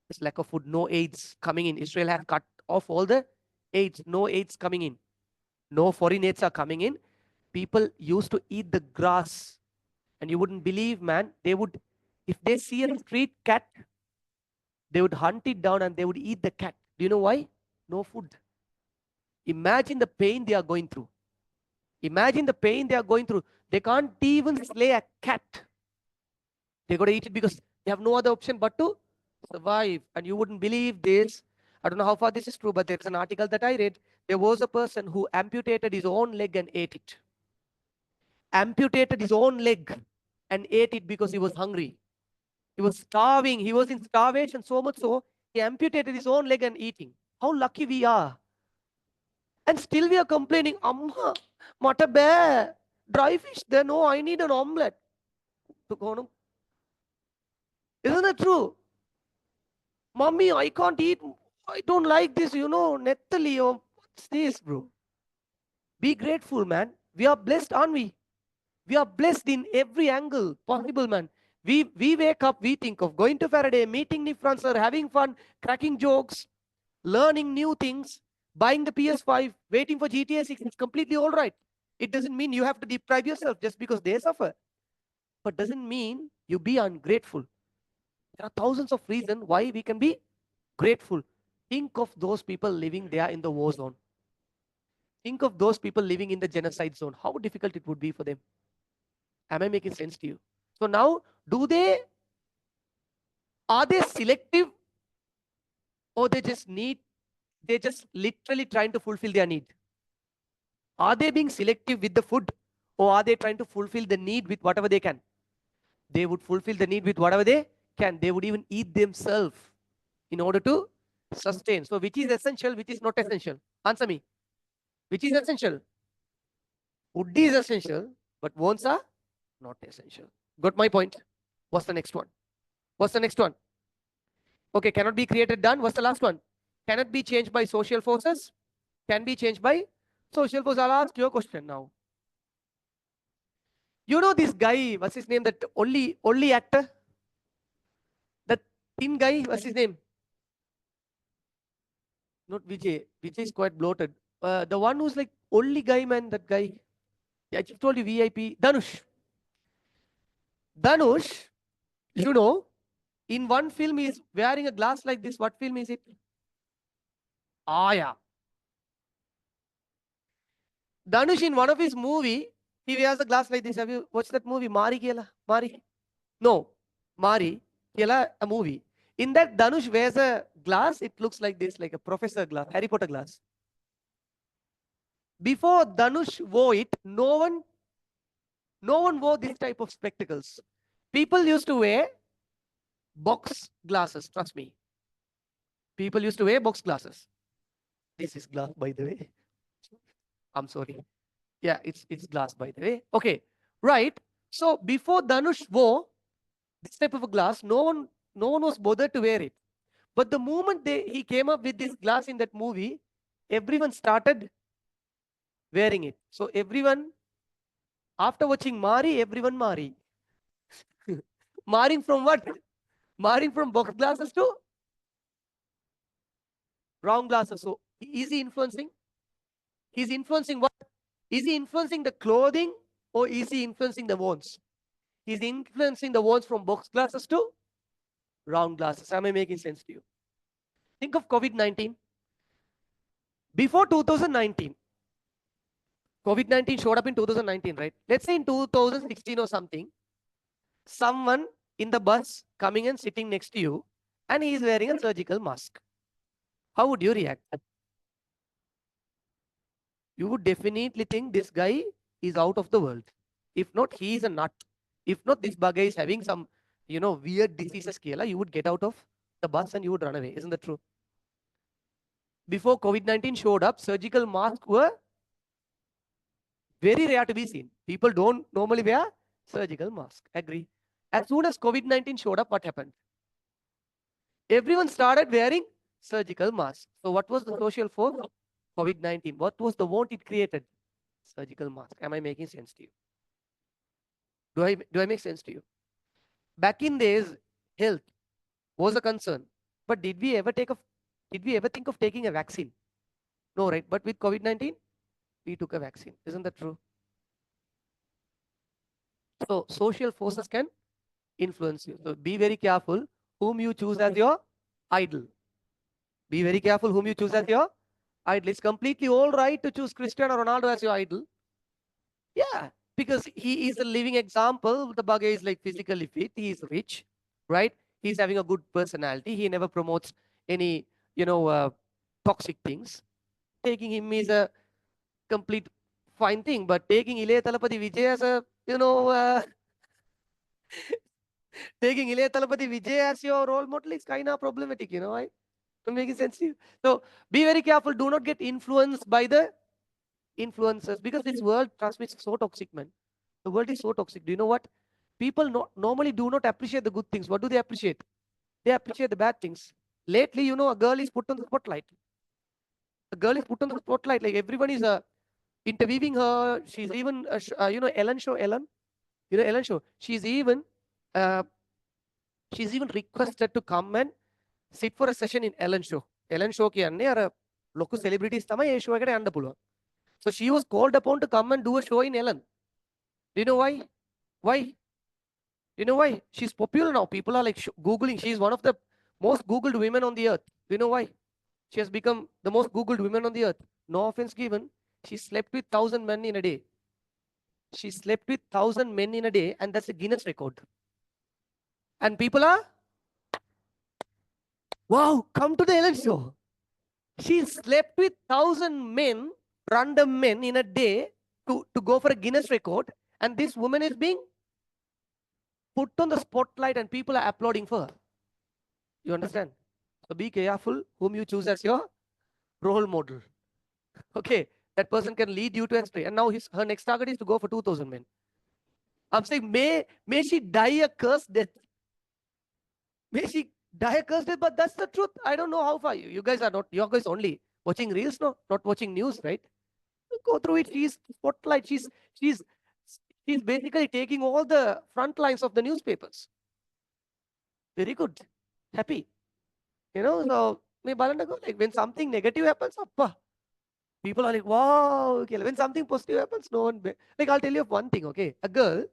A: There's lack of food, no aids coming in. Israel has cut off all the aids, no aids coming in. No foreign aids are coming in. People used to eat the grass. And you wouldn't believe, man, if they see a street cat, they would hunt it down and they would eat the cat. Do you know why? No food. Imagine the pain they are going through. Imagine the pain they are going through. They can't even slay a cat. They got to eat it because they have no other option but to survive. And you wouldn't believe this. I don't know how far this is true, but there's an article that I read. There was a person who amputated his own leg and ate it. Amputated his own leg and ate it because he was hungry. He was starving. He was in starvation so much so, he amputated his own leg and eating. How lucky we are. And still we are complaining, Amma, mata bear, dry fish there. No, I need an omelette. Isn't that true? Mommy, I can't eat. I don't like this, Nettali. What's this, bro? Be grateful, man. We are blessed, aren't we? We are blessed in every angle possible, man. We wake up, we think of going to Faraday, meeting Nick Francer, having fun, cracking jokes, learning new things, buying the PS5, waiting for GTA 6. It's completely all right. It doesn't mean you have to deprive yourself just because they suffer. But doesn't mean you be ungrateful. There are thousands of reasons why we can be grateful. Think of those people living there in the war zone. Think of those people living in the genocide zone. How difficult it would be for them. Am I making sense to you? So now, are they selective, or they're just literally trying to fulfill their need? Are they being selective with the food, or are they trying to fulfill the need with whatever they can? They would fulfill the need with whatever they can. They would even eat themselves in order to sustain. So which is essential, which is not essential? Answer me. Which is essential? Food is essential, but wants are not essential. Got my point? What's the next one? What's the next one? Okay, cannot be created, done. What's the last one? cannot be changed by social forces, can be changed by social forces. I'll ask you a question now. You know this guy, what's his name, that only actor? That thin guy, what's his name? Not Vijay. Vijay is quite bloated. The one who's like only guy, man, that guy. I just told you VIP. Dhanush. Dhanush, you know, in one film he's wearing a glass like this. What film is it? Ah, yeah. Dhanush in one of his movie, he wears a glass like this. Have you watched that movie? Mari Kela? Mari? No. Mari Kela, a movie. In that, Dhanush wears a glass. It looks like this, like a professor glass, Harry Potter glass. Before Dhanush wore it, no one wore this type of spectacles. People used to wear box glasses, trust me. People used to wear box glasses. This is glass, by the way. I'm sorry. Yeah, it's glass, by the way. Okay, right. So before Dhanush wore this type of a glass, no one was bothered to wear it. But the moment he came up with this glass in that movie, everyone started wearing it. So everyone, after watching Mari, everyone Mari. Marring from what? Marring from box glasses to round glasses. So is he influencing? He's influencing what? Is he influencing the clothing or is he influencing the wands? He's influencing the wands from box glasses to round glasses. Am I making sense to you? Think of COVID-19. Before 2019, COVID-19 showed up in 2019, right? Let's say in 2016 or something, someone in the bus coming and sitting next to you and he is wearing a surgical mask. How would you react? You would definitely think this guy is out of the world. If not, he is a nut. If not, this bugger is having some, weird diseases, you would get out of the bus and you would run away. Isn't that true? Before COVID-19 showed up, surgical masks were very rare to be seen. People don't normally wear surgical masks. Agree? As soon as COVID-19 showed up, what happened? Everyone started wearing surgical masks. So what was the social force? COVID-19. What was the want it created? Surgical mask. Am I making sense to you? Do I make sense to you? Back in days, health was a concern. But did we ever think of taking a vaccine? No, right? But with COVID-19, we took a vaccine. Isn't that true? So social forces can influence you. So be very careful whom you choose as your idol. Be very careful whom you choose as your idol. It's completely all right to choose Cristiano Ronaldo as your idol. Yeah, because he is a living example. The bugger is like physically fit. He is rich, right? He's having a good personality. He never promotes any, toxic things. Taking him is a complete fine thing, but taking Ilayya Thalapathy Vijay as a, taking Ilayya Thalapathy Vijay as your role model is kind of problematic, I to make it sense to you. So be very careful. Do not get influenced by the influencers because this world transmits so toxic, man. The world is so toxic. Do you know what? People normally do not appreciate the good things. What do they appreciate? They appreciate the bad things. Lately, a girl is put on the spotlight. A girl is put on the spotlight. Like everyone is interviewing her. She's even, Ellen Show. Ellen, Ellen Show. Uh, she's even requested to come and sit for a session in Ellen Show. Ellen Show කියන්නේ අර local celebrities තමයි ඒ show එකට යන්න පුළුවන්. So she was called upon to come and do a show in Ellen. Do you know why? Why? You know why? She's popular now. People are like Googling. She's one of the most Googled women on the earth. Do you know why? She has become the most Googled woman on the earth. No offense given. She slept with 1,000 men in a day. She slept with 1,000 men in a day, and that's a Guinness record. And people are, wow, come to the Ellen Show. She slept with 1,000 men, random men in a day to go for a Guinness record. And this woman is being put on the spotlight and people are applauding for her. You understand? So be careful whom you choose as your role model. Okay, that person can lead you to astray. And now her next target is to go for 2,000 men. I'm saying, may she die a cursed death. May she Dire cursed death, but that's the truth. I don't know how far you guys are not. You guys only watching reels, no, not watching news, right? Go through it. She's spotlight. She's she's basically taking all the front lines of the newspapers. Very good, happy. So like when something negative happens, appa, people are like, wow. Okay. When something positive happens, no one. Like I'll tell you of one thing. Okay, a girl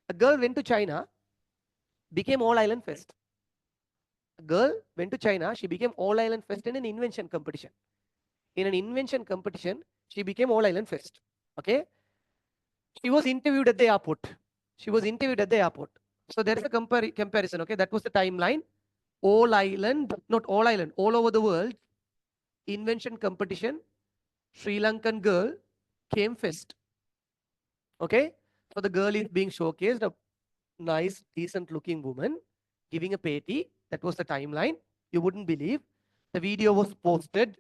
A: went to China, became all island fest. A girl went to China, she became all island fest in an invention competition. In an invention competition, she became all island fest. Okay, she was interviewed at the airport. She was interviewed at the airport. So there is a comparison. Okay, that was the timeline. All island, not all island, all over the world, invention competition. Sri Lankan girl came first. Okay, so the girl is being showcased, a nice, decent-looking woman giving a patty. That was the timeline. You wouldn't believe. The video was posted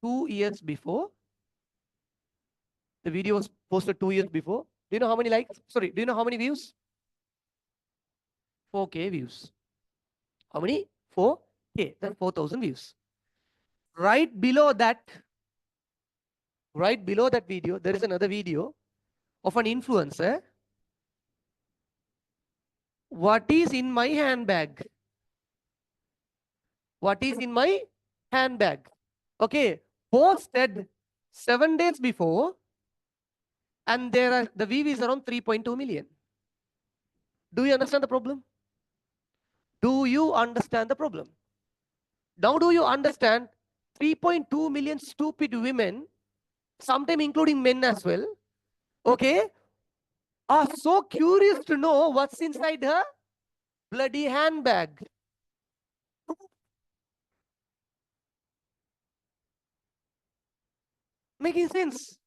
A: 2 years before. The video was posted 2 years before. Do you know how many likes? Sorry, do you know how many views? 4K views. How many? 4K. That's 4,000 views. Right below that video, there is another video of an influencer. What is in my handbag? What is in my handbag? Okay, posted 7 days before, and the view is around 3.2 million. Do you understand the problem? Do you understand the problem? Now, do you understand 3.2 million stupid women, sometimes including men as well, okay, are so curious to know what's inside her bloody handbag? Making sense?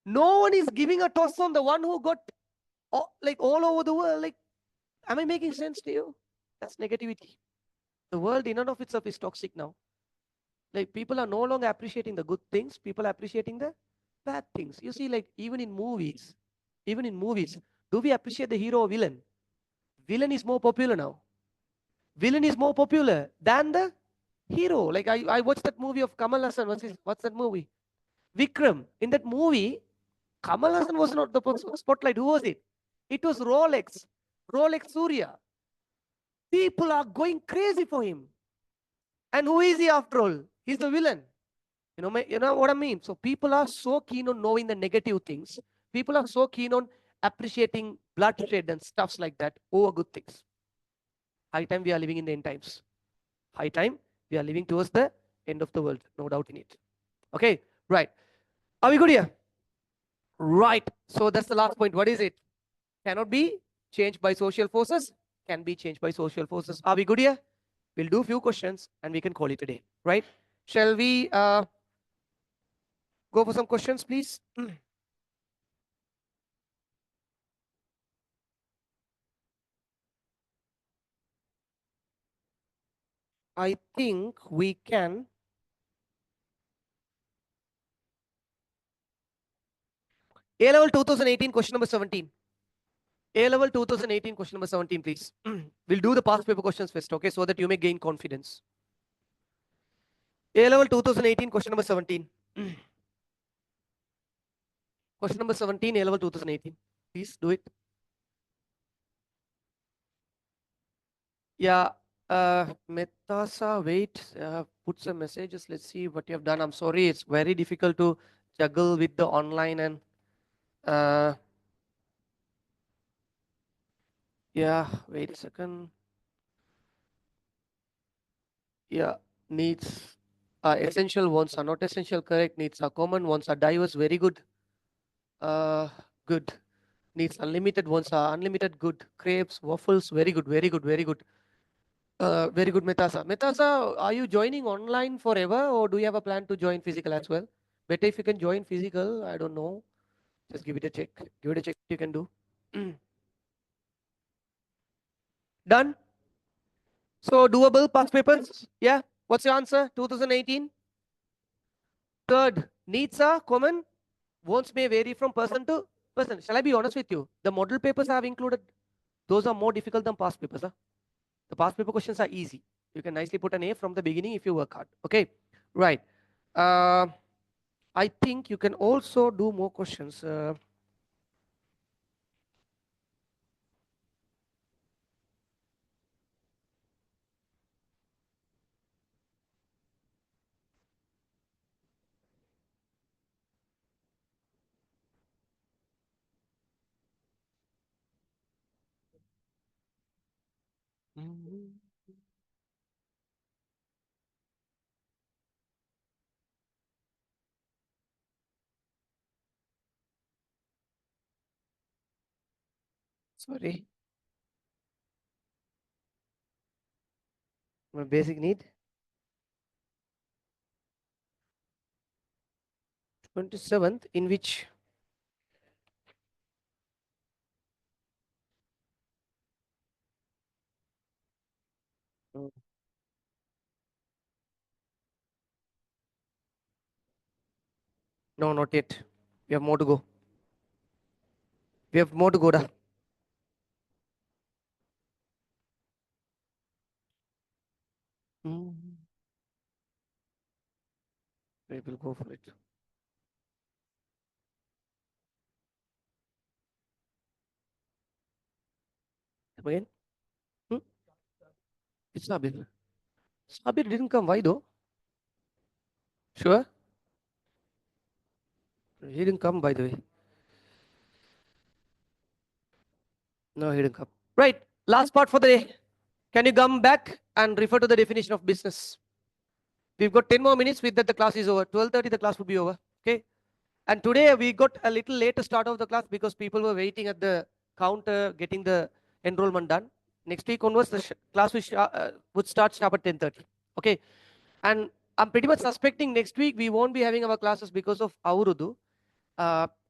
A: No one is giving a toss on the one who got like all over the world. Like, am I making sense to you? That's negativity. The world in and of itself is toxic now. Like people are no longer appreciating the good things. People are appreciating the bad things. You see, like even in movies, do we appreciate the hero or villain? Villain is more popular now. Villain is more popular than the hero. Like I watched that movie of Kamal Hassan. What's that movie? Vikram. In that movie, Kamal Hassan was not the spotlight. Who was it? It was Rolex. Rolex Surya. People are going crazy for him. And who is he after all? He's the villain. You know what I mean? So people are so keen on knowing the negative things. People are so keen on appreciating bloodshed and stuffs like that over good things. High time we are living in the end times. High time we are living towards the end of the world. No doubt in it. Okay, right. Are we good here? Right. So that's the last point. What is it? Cannot be changed by social forces. Can be changed by social forces. Are we good here? We'll do a few questions and we can call it a day. Right? Shall we go for some questions, please? I think we can. A-level 2018, question number 17. A-level 2018, question number 17, please. We'll do the past paper questions first, okay, so that you may gain confidence. A-level 2018, question number 17. Question number 17, A-level 2018. Please do it. Yeah, Metasa, wait, put some messages. Let's see what you have done. I'm sorry, it's very difficult to juggle with the online and yeah, wait a second. Yeah, needs are essential, wants are not essential, correct. Needs are common, wants are diverse, very good. Good. Needs unlimited, wants are unlimited, good. Crepes, waffles, very good, very good, very good. Very good, Metasa. Metasa, are you joining online forever or do you have a plan to join physical as well? Better if you can join physical, I don't know. Just give it a check. Give it a check you can do. Done? So doable past papers? Yeah. What's your answer? 2018? Third, needs are common. Wants may vary from person to person. Shall I be honest with you? The model papers I have included, those are more difficult than past papers. Huh? The past paper questions are easy. You can nicely put an A from the beginning if you work hard. Okay, right. I think you can also do more questions. Sorry, my basic need. 27th, in which no, not yet. We have more to go. We have more to go down. We will go for it. Come again? Hmm? It's Sabir. Sabir didn't come. Why though? Sure? He didn't come, by the way. No, he didn't come. Right. Last part for the day. Can you come back and refer to the definition of business? We've got 10 more minutes with that the class is over. 12:30 the class would be over. Okay. And today we got a little late to start off the class because people were waiting at the counter getting the enrollment done. Next week onwards the class would start sharp at 10:30. Okay. And I'm pretty much suspecting next week we won't be having our classes because of Aurudu.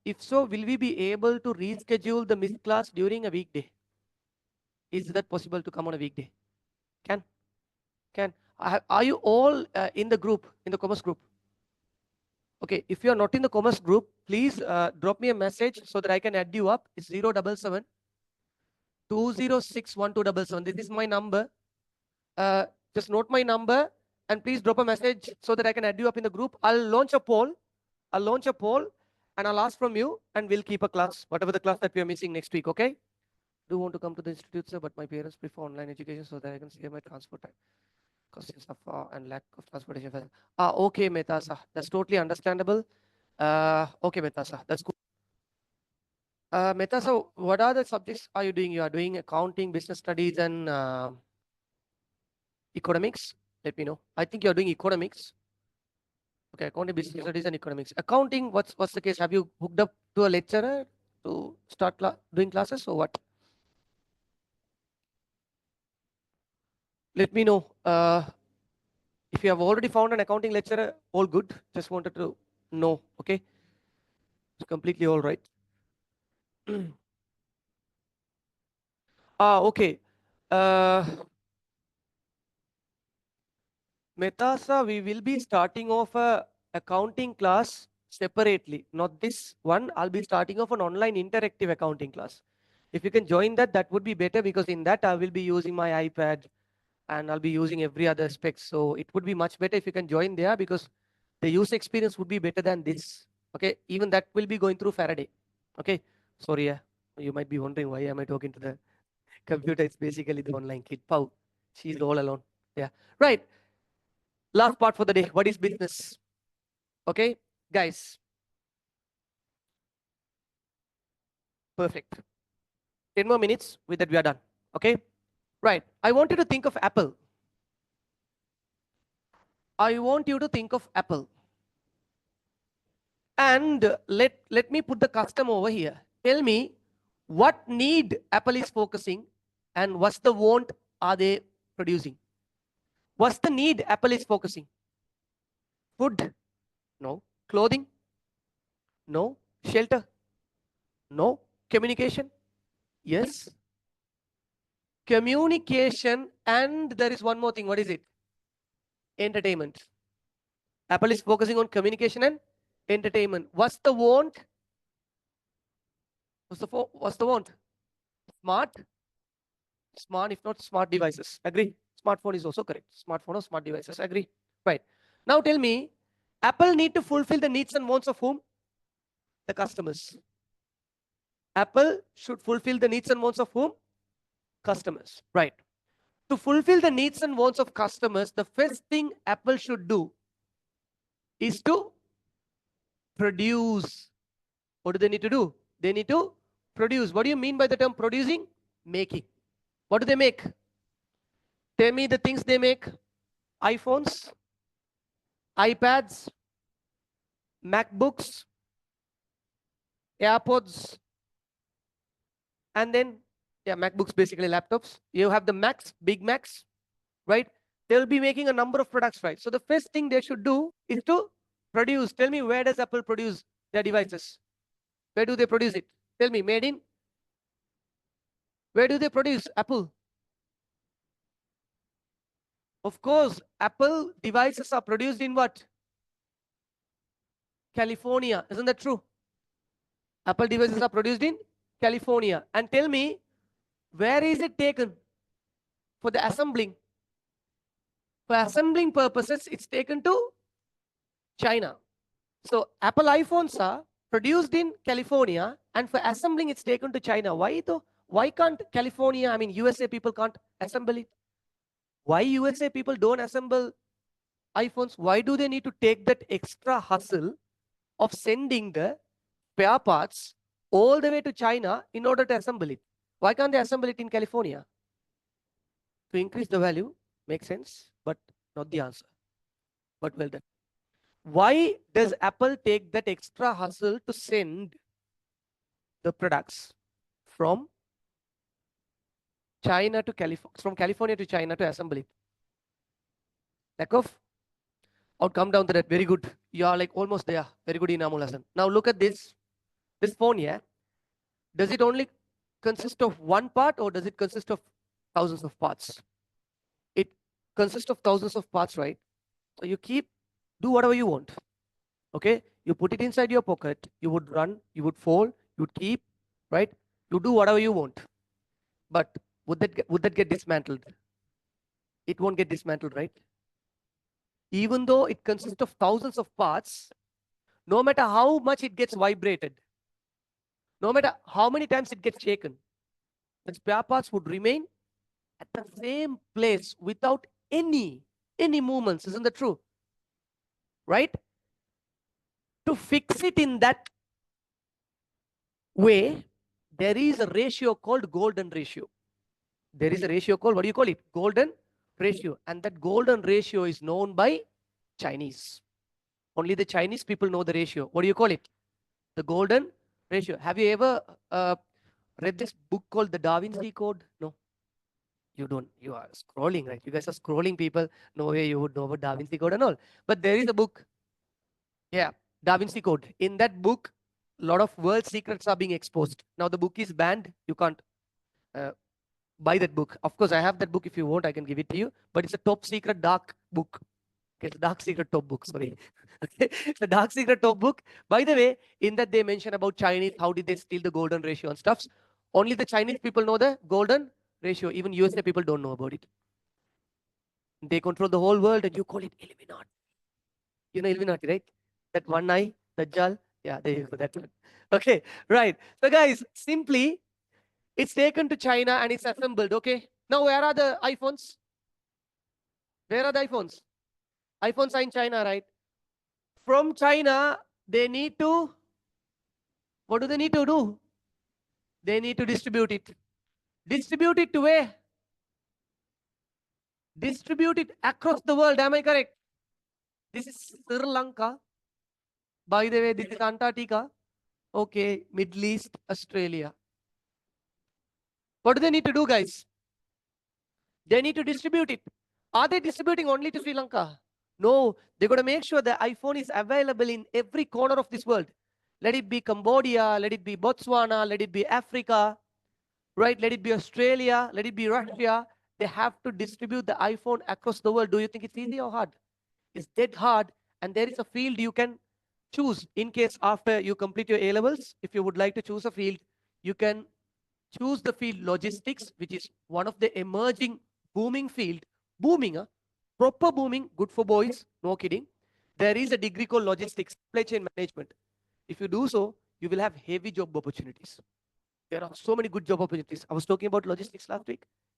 A: If so, will we be able to reschedule the missed class during a weekday? Is that possible to come on a weekday? Can? Are you all in the group, in the commerce group? Okay, if you are not in the commerce group, please drop me a message so that I can add you up. It's 077 206 1277. This is my number. Just note my number and please drop a message so that I can add you up in the group. I'll launch a poll. And I'll ask from you and we'll keep a class, whatever the class that we are missing next week, okay? Do want to come to the institute, sir, but my parents prefer online education so that I can save my transport time. Costs of and lack of transportation. Okay, Mehta sir. That's totally understandable. Okay, Mehta sir. That's good. Mehta sir, what are the subjects are you doing? You are doing accounting, business studies, and economics. Let me know. I think you are doing economics. Okay, accounting, business studies, and economics. Accounting. What's the case? Have you hooked up to a lecturer to start doing classes or what? Let me know. If you have already found an accounting lecturer, all good. Just wanted to know. Okay, it's completely all right. Okay. Metasa, we will be starting off a accounting class separately. Not this one. I'll be starting off an online interactive accounting class. If you can join that, that would be better because in that I will be using my iPad and I'll be using every other spec. So it would be much better if you can join there because the user experience would be better than this. Okay. Even that will be going through Faraday. Okay. Sorry. Yeah. You might be wondering why am I talking to the computer? It's basically the online kid. Pau. She's all alone. Yeah. Right. Last part for the day. What is business? Okay, guys. Perfect. 10 more minutes. With that, we are done. Okay. Right. I want you to think of Apple. I want you to think of Apple. And let me put the custom over here. Tell me what need Apple is focusing and what's the want are they producing? What's the need Apple is focusing? Food? No. Clothing? No. Shelter? No. Communication? Yes. Communication, and there is one more thing. What is it? Entertainment. Apple is focusing on communication and entertainment. What's the want? What's the want? Smart Smart, if not smart devices. Agree? Smartphone is also correct. Smartphone or smart devices. Agree? Right. Now tell me, Apple need to fulfill the needs and wants of whom? The customers. Apple should fulfill the needs and wants of whom? Customers. Right. To fulfill the needs and wants of customers, the first thing Apple should do is to produce. What do they need to do? They need to produce. What do you mean by the term producing? Making. What do they make? Tell me the things they make. iPhones, iPads, MacBooks, AirPods, and then, yeah, MacBooks basically laptops. You have the Macs, big Macs, right? They'll be making a number of products, right? So the first thing they should do is to produce. Tell me, where does Apple produce their devices? Where do they produce it? Tell me, made in? Where do they produce Apple? Of course, Apple devices are produced in what? California. Isn't that true? Apple devices are produced in California. And tell me, where is it taken for the assembling? For assembling purposes, it's taken to China. So Apple iPhones are produced in California, and for assembling, it's taken to China. Why though? Why can't California, I mean, USA people can't assemble it? Why USA people don't assemble iPhones? Why do they need to take that extra hustle of sending the spare parts all the way to China in order to assemble it? Why can't they assemble it in California? To increase the value, makes sense, but not the answer. But well done. Why does Apple take that extra hustle to send the products from China to California, from California to China to assemble it? Lack of? I'll come down to that. Very good. You are like almost there. Very good, Inamul Hasan. Now look at this. This phone here. Does it only consist of one part, or does it consist of thousands of parts? It consists of thousands of parts, right? So you do whatever you want. Okay? You put it inside your pocket. You would run. You would fold. You would keep, right? You do whatever you want. But would that get dismantled? It won't get dismantled, right? Even though it consists of thousands of parts, no matter how much it gets vibrated, no matter how many times it gets shaken, the spare parts would remain at the same place without any movements. Isn't that true? Right? To fix it in that way, there is a ratio called golden ratio. There is a ratio called, what do you call it? Golden ratio. And that golden ratio is known by Chinese. Only the Chinese people know the ratio. What do you call it? The golden ratio. Have you ever read this book called The Da Vinci Code? No. You don't. You are scrolling, right? You guys are scrolling, people. No way you would know about Da Vinci Code and all. But there is a book. Yeah, Da Vinci Code. In that book, a lot of world secrets are being exposed. Now the book is banned. You can't buy that book. Of course, I have that book. If you want, I can give it to you. But it's a top secret dark book. Okay, it's a dark secret top book. Sorry. Okay, it's a dark secret top book. By the way, in that they mention about Chinese, how did they steal the golden ratio and stuff. Only the Chinese people know the golden ratio. Even USA people don't know about it. They control the whole world, and you call it Illuminati. You know Illuminati, right? That one eye, Dajjal. Yeah, there you go. That one. Okay, right. So guys, simply, it's taken to China and it's assembled. Okay. Now, where are the iPhones? Where are the iPhones? iPhones are in China, right? From China, they need to, what do they need to do? They need to distribute it. Distribute it to where? Distribute it across the world. Am I correct? This is Sri Lanka. By the way, this is Antarctica. Okay, Middle East, Australia. What do they need to do, guys? They need to distribute it. Are they distributing only to Sri Lanka? No, they're going to make sure the iPhone is available in every corner of this world. Let it be Cambodia, let it be Botswana, let it be Africa, right? Let it be Australia, let it be Russia. They have to distribute the iPhone across the world. Do you think it's easy or hard? It's dead hard. And there is a field you can choose in case after you complete your A-levels. If you would like to choose a field, you can choose the field logistics, which is one of the emerging booming field. Booming, proper booming, good for boys, no kidding. There is a degree called logistics, supply chain management. If you do so, you will have heavy job opportunities. There are so many good job opportunities. I was talking about logistics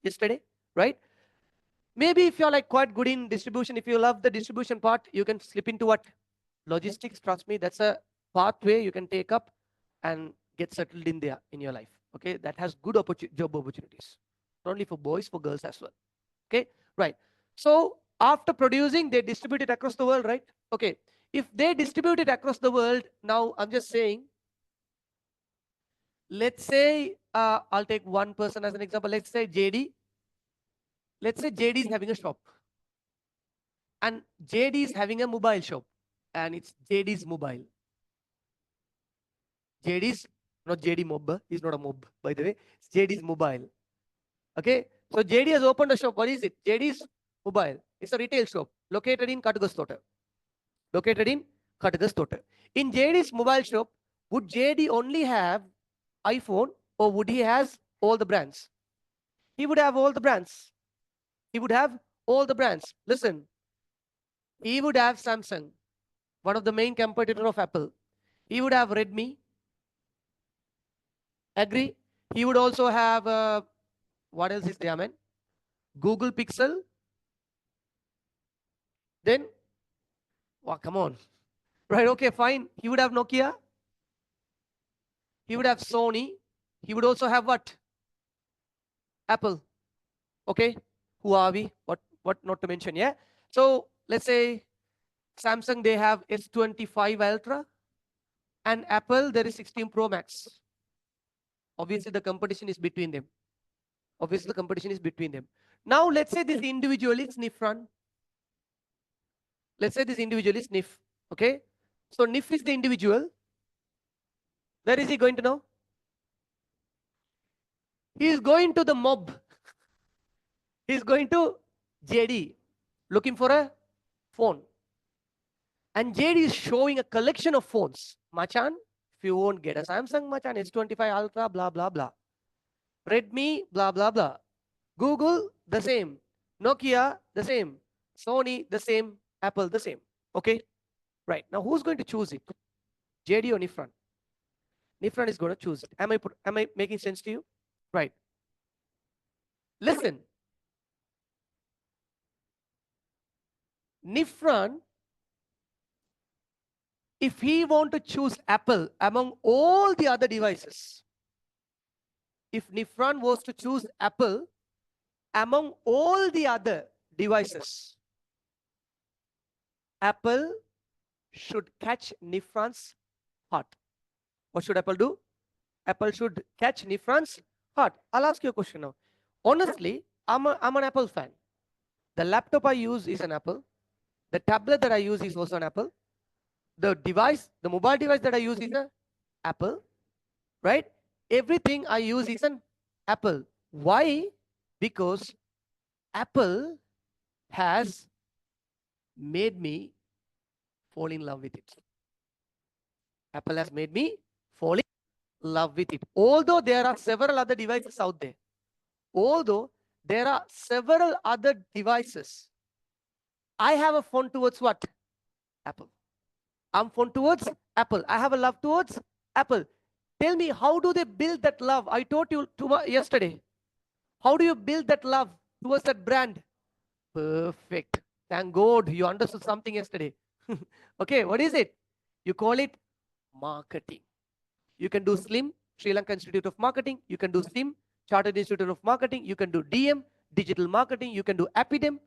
A: yesterday, right? Maybe if you're like quite good in distribution, if you love the distribution part, you can slip into what? Logistics. Trust me, that's a pathway you can take up and get settled in there in your life. Okay, that has good job opportunities, not only for boys, for girls as well. Okay, right. So after producing, they distribute it across the world, right? Okay, if they distribute it across the world, now I'm just saying, let's say I'll take one person as an example. Let's say JD. Let's say JD is having a shop, and JD is having a mobile shop, and it's JD's mobile. JD's not JD mob. He's not a mob, by the way. It's JD's mobile. Okay, so JD has opened a shop. What is it? JD's mobile. It's a retail shop located in Katagastota. Located in Katagastota. In JD's mobile shop, would JD only have iPhone, or would he has all the brands? He would have all the brands. He would have all the brands. Listen, he would have Samsung, one of the main competitor of Apple. He would have Redmi. Agree? He would also have, what else is there, man? Google Pixel. Then, oh, come on. Right, okay, fine. He would have Nokia. He would have Sony. He would also have what? Apple. Okay, who are we? What not to mention, yeah? So let's say Samsung, they have S25 Ultra, and Apple, there is 16 Pro Max. Obviously, the competition is between them. Obviously, the competition is between them. Now, let's say this individual is Nifran. Let's say this individual is Nif. Okay, so Nif is the individual. Where is he going to now? He is going to the mob. He is going to JD, looking for a phone. And JD is showing a collection of phones. Machan, if you won't get a Samsung, Machan, S25 Ultra, blah, blah, blah. Redmi, blah, blah, blah. Google, the same. Nokia, the same. Sony, the same. Apple, the same. Okay? Right. Now, who's going to choose it? JD or Nifran? Nifran is going to choose it. Am I making sense to you? Right. Listen. Nifran, if he want to choose Apple among all the other devices, if Nifran was to choose Apple among all the other devices, Apple should catch Nifran's heart. What should Apple do? Apple should catch Nifran's heart. I'll ask you a question now. Honestly, I'm an Apple fan. The laptop I use is an Apple. The tablet that I use is also an Apple. The mobile device that I use is an Apple, right? Everything I use is an Apple. Why? Because Apple has made me fall in love with it. Apple has made me fall in love with it. Although there are several other devices out there. I have a fond towards what? Apple. I'm fond towards Apple. I have a love towards Apple. Tell me, how do they build that love? I told you yesterday. How do you build that love towards that brand? Perfect. Thank God you understood something yesterday. Okay, what is it? You call it marketing. You can do SLIM, Sri Lanka Institute of Marketing. You can do SIM, Chartered Institute of Marketing. You can do DM, Digital Marketing. You can do APIDEM.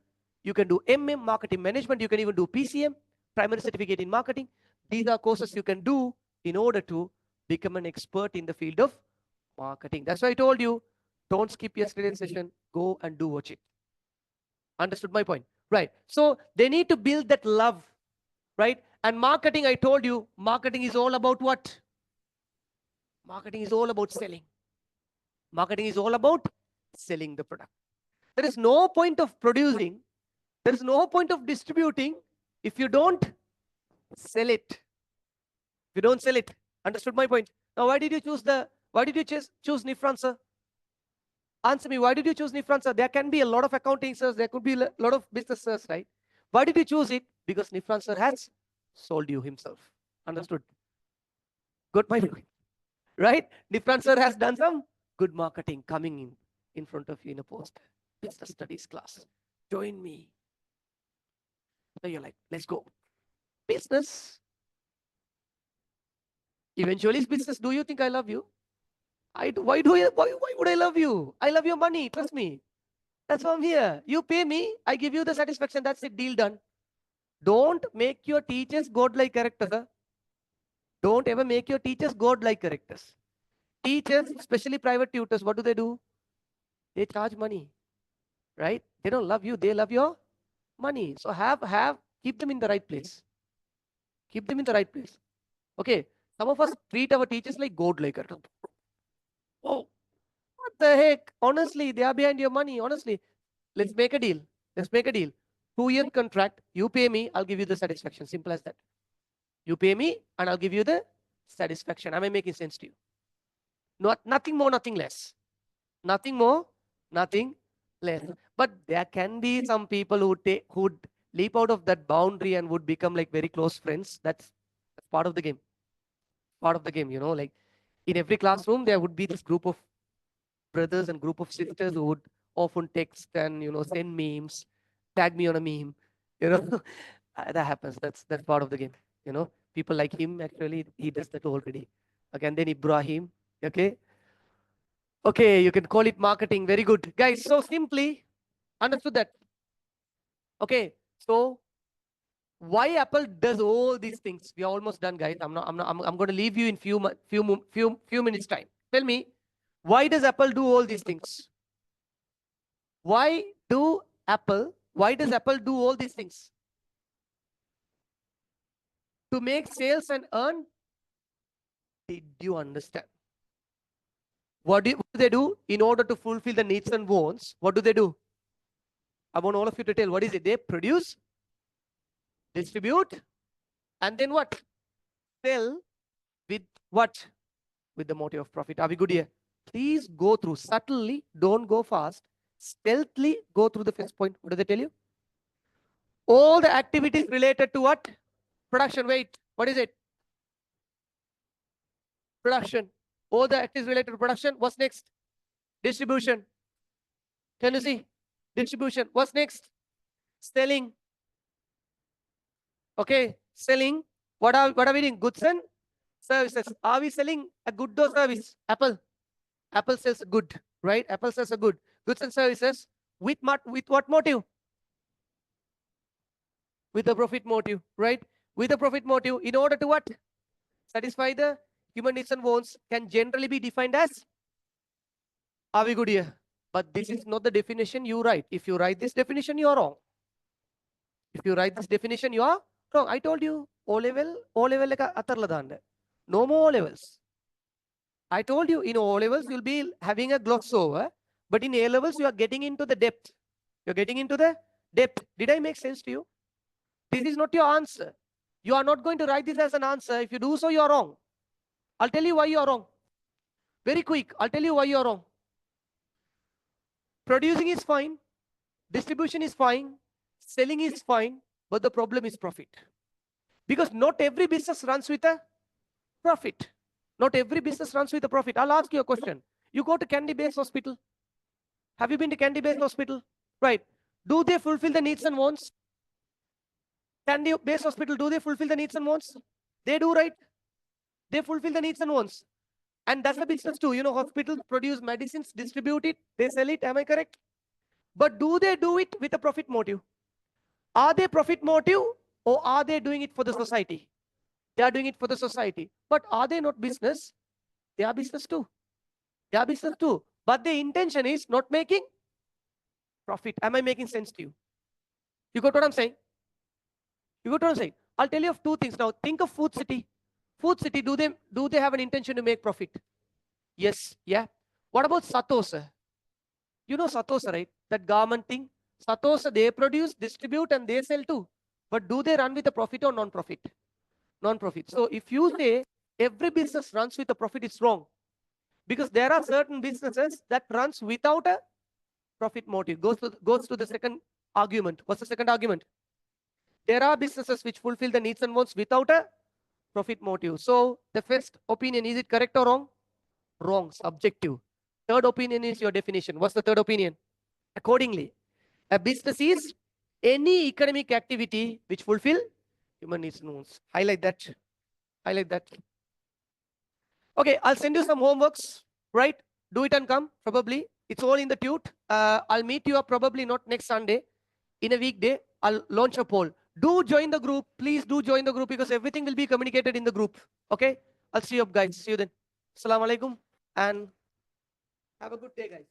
A: You can do MM, Marketing Management. You can even do PCM, Primary Certificate in Marketing. These are courses you can do in order to become an expert in the field of marketing. That's why I told you, don't skip yesterday's session. Go and do watch it. Understood my point? Right. So they need to build that love, right? And marketing, I told you, marketing is all about what? Marketing is all about selling. Marketing is all about selling the product. There is no point of producing. There is no point of distributing if you don't sell it. If you don't sell it. Understood my point? Now, why did you choose Nifran, sir? Answer me, why did you choose Nifran, sir? There can be a lot of accounting sirs, there could be a lot of business sirs, right? Why did you choose it? Because Nifran sir has sold you himself. Understood? Good my point. Right? Nifran sir has done some good marketing coming in front of you in a post. Business studies class. Join me. So you're like, let's go. Business. Eventually, it's business. Do you think I love you? Why would I love you? I love your money. Trust me. That's why I'm here. You pay me, I give you the satisfaction. That's it. Deal done. Don't make your teachers God-like characters. Huh? Don't ever make your teachers God-like characters. Teachers, especially private tutors, what do? They charge money, right? They don't love you. They love your money. So keep them in the right place. Keep them in the right place. Okay. Some of us treat our teachers like God-like characters. Oh, what the heck? Honestly, they are behind your money. Honestly, let's make a deal. Let's make a deal. 2-year contract. You pay me, I'll give you the satisfaction. Simple as that. You pay me and I'll give you the satisfaction. Am I making sense to you? Nothing more, nothing less. Nothing more, nothing less. But there can be some people who'd leap out of that boundary and would become like very close friends. That's part of the game. Part of the game, like in every classroom, there would be this group of brothers and group of sisters who would often text and, send memes, tag me on a meme, that happens. That's part of the game. People like him, actually, he does that already. Okay, and then Ibrahim. Okay, you can call it marketing. Very good. Guys, so simply, understood that. Okay, so why Apple does all these things? We are almost done, guys. I'm going to leave you in few minutes time. Tell me, why does Apple do all these things? Why does Apple do all these things? To make sales and earn? Did you understand? What do they do in order to fulfill the needs and wants? What do they do? I want all of you to tell. What is it? They produce, distribute, and then what? Sell with what? With the motive of profit. Are we good here? Please go through subtly. Don't go fast. Stealthily go through the first point. What do they tell you? All the activities related to what? Production. Wait. What is it? Production. All the activities related to production. What's next? Distribution. Can you see? Distribution. What's next? Selling. Okay. Selling. What are we doing? Goods and services. Are we selling a good or service? Apple sells a good, right? Apple sells a good. Goods and services with what motive? With the profit motive, right? With the profit motive, in order to what? Satisfy the human needs and wants, can generally be defined as. Are we good here? But this is not the definition you write. If you write this definition, you are wrong. If you write this definition, you are wrong. I told you, O-level no more O-levels. I told you, in O-levels, you'll be having a gloss over, but in A-levels, you are getting into the depth. You're getting into the depth. Did I make sense to you? This is not your answer. You are not going to write this as an answer. If you do so, you are wrong. I'll tell you why you are wrong. Very quick. I'll tell you why you are wrong. Producing is fine. Distribution is fine. Selling is fine. But the problem is profit. Because not every business runs with a profit. Not every business runs with a profit. I'll ask you a question. You go to Candy Base Hospital. Have you been to Candy Base Hospital? Right. Do they fulfill the needs and wants? Candy Base Hospital, do they fulfill the needs and wants? They do, right? They fulfill the needs and wants. And that's the business too. Hospitals produce medicines, distribute it, they sell it. Am I correct? But do they do it with a profit motive? Are they profit motive or are they doing it for the society? They are doing it for the society. But are they not business? They are business too. They are business too. But the intention is not making profit. Am I making sense to you? You got what I'm saying? You got what I'm saying? I'll tell you of two things now. Think of Food City. Food City, do they have an intention to make profit? Yes. Yeah. What about Satosa? You know Satosa, right? That garment thing. Satosa, they produce, distribute, and they sell too. But do they run with a profit or non-profit? Non-profit. So if you say every business runs with a profit, it's wrong. Because there are certain businesses that runs without a profit motive. Goes to the second argument. What's the second argument? There are businesses which fulfill the needs and wants without a profit motive. So the first opinion, is it correct or wrong? Wrong, subjective. Third opinion is your definition. What's the third opinion? Accordingly, a business is any economic activity which fulfill human needs and wants. Highlight that. Highlight that. Okay, I'll send you some homeworks, right? Do it and come, probably. It's all in the tute. I'll meet you up probably not next Sunday. In a weekday, I'll launch a poll. Do join the group. Please do join the group because everything will be communicated in the group. Okay? I'll see you up, guys. See you then. Assalamu alaikum and have a good day, guys.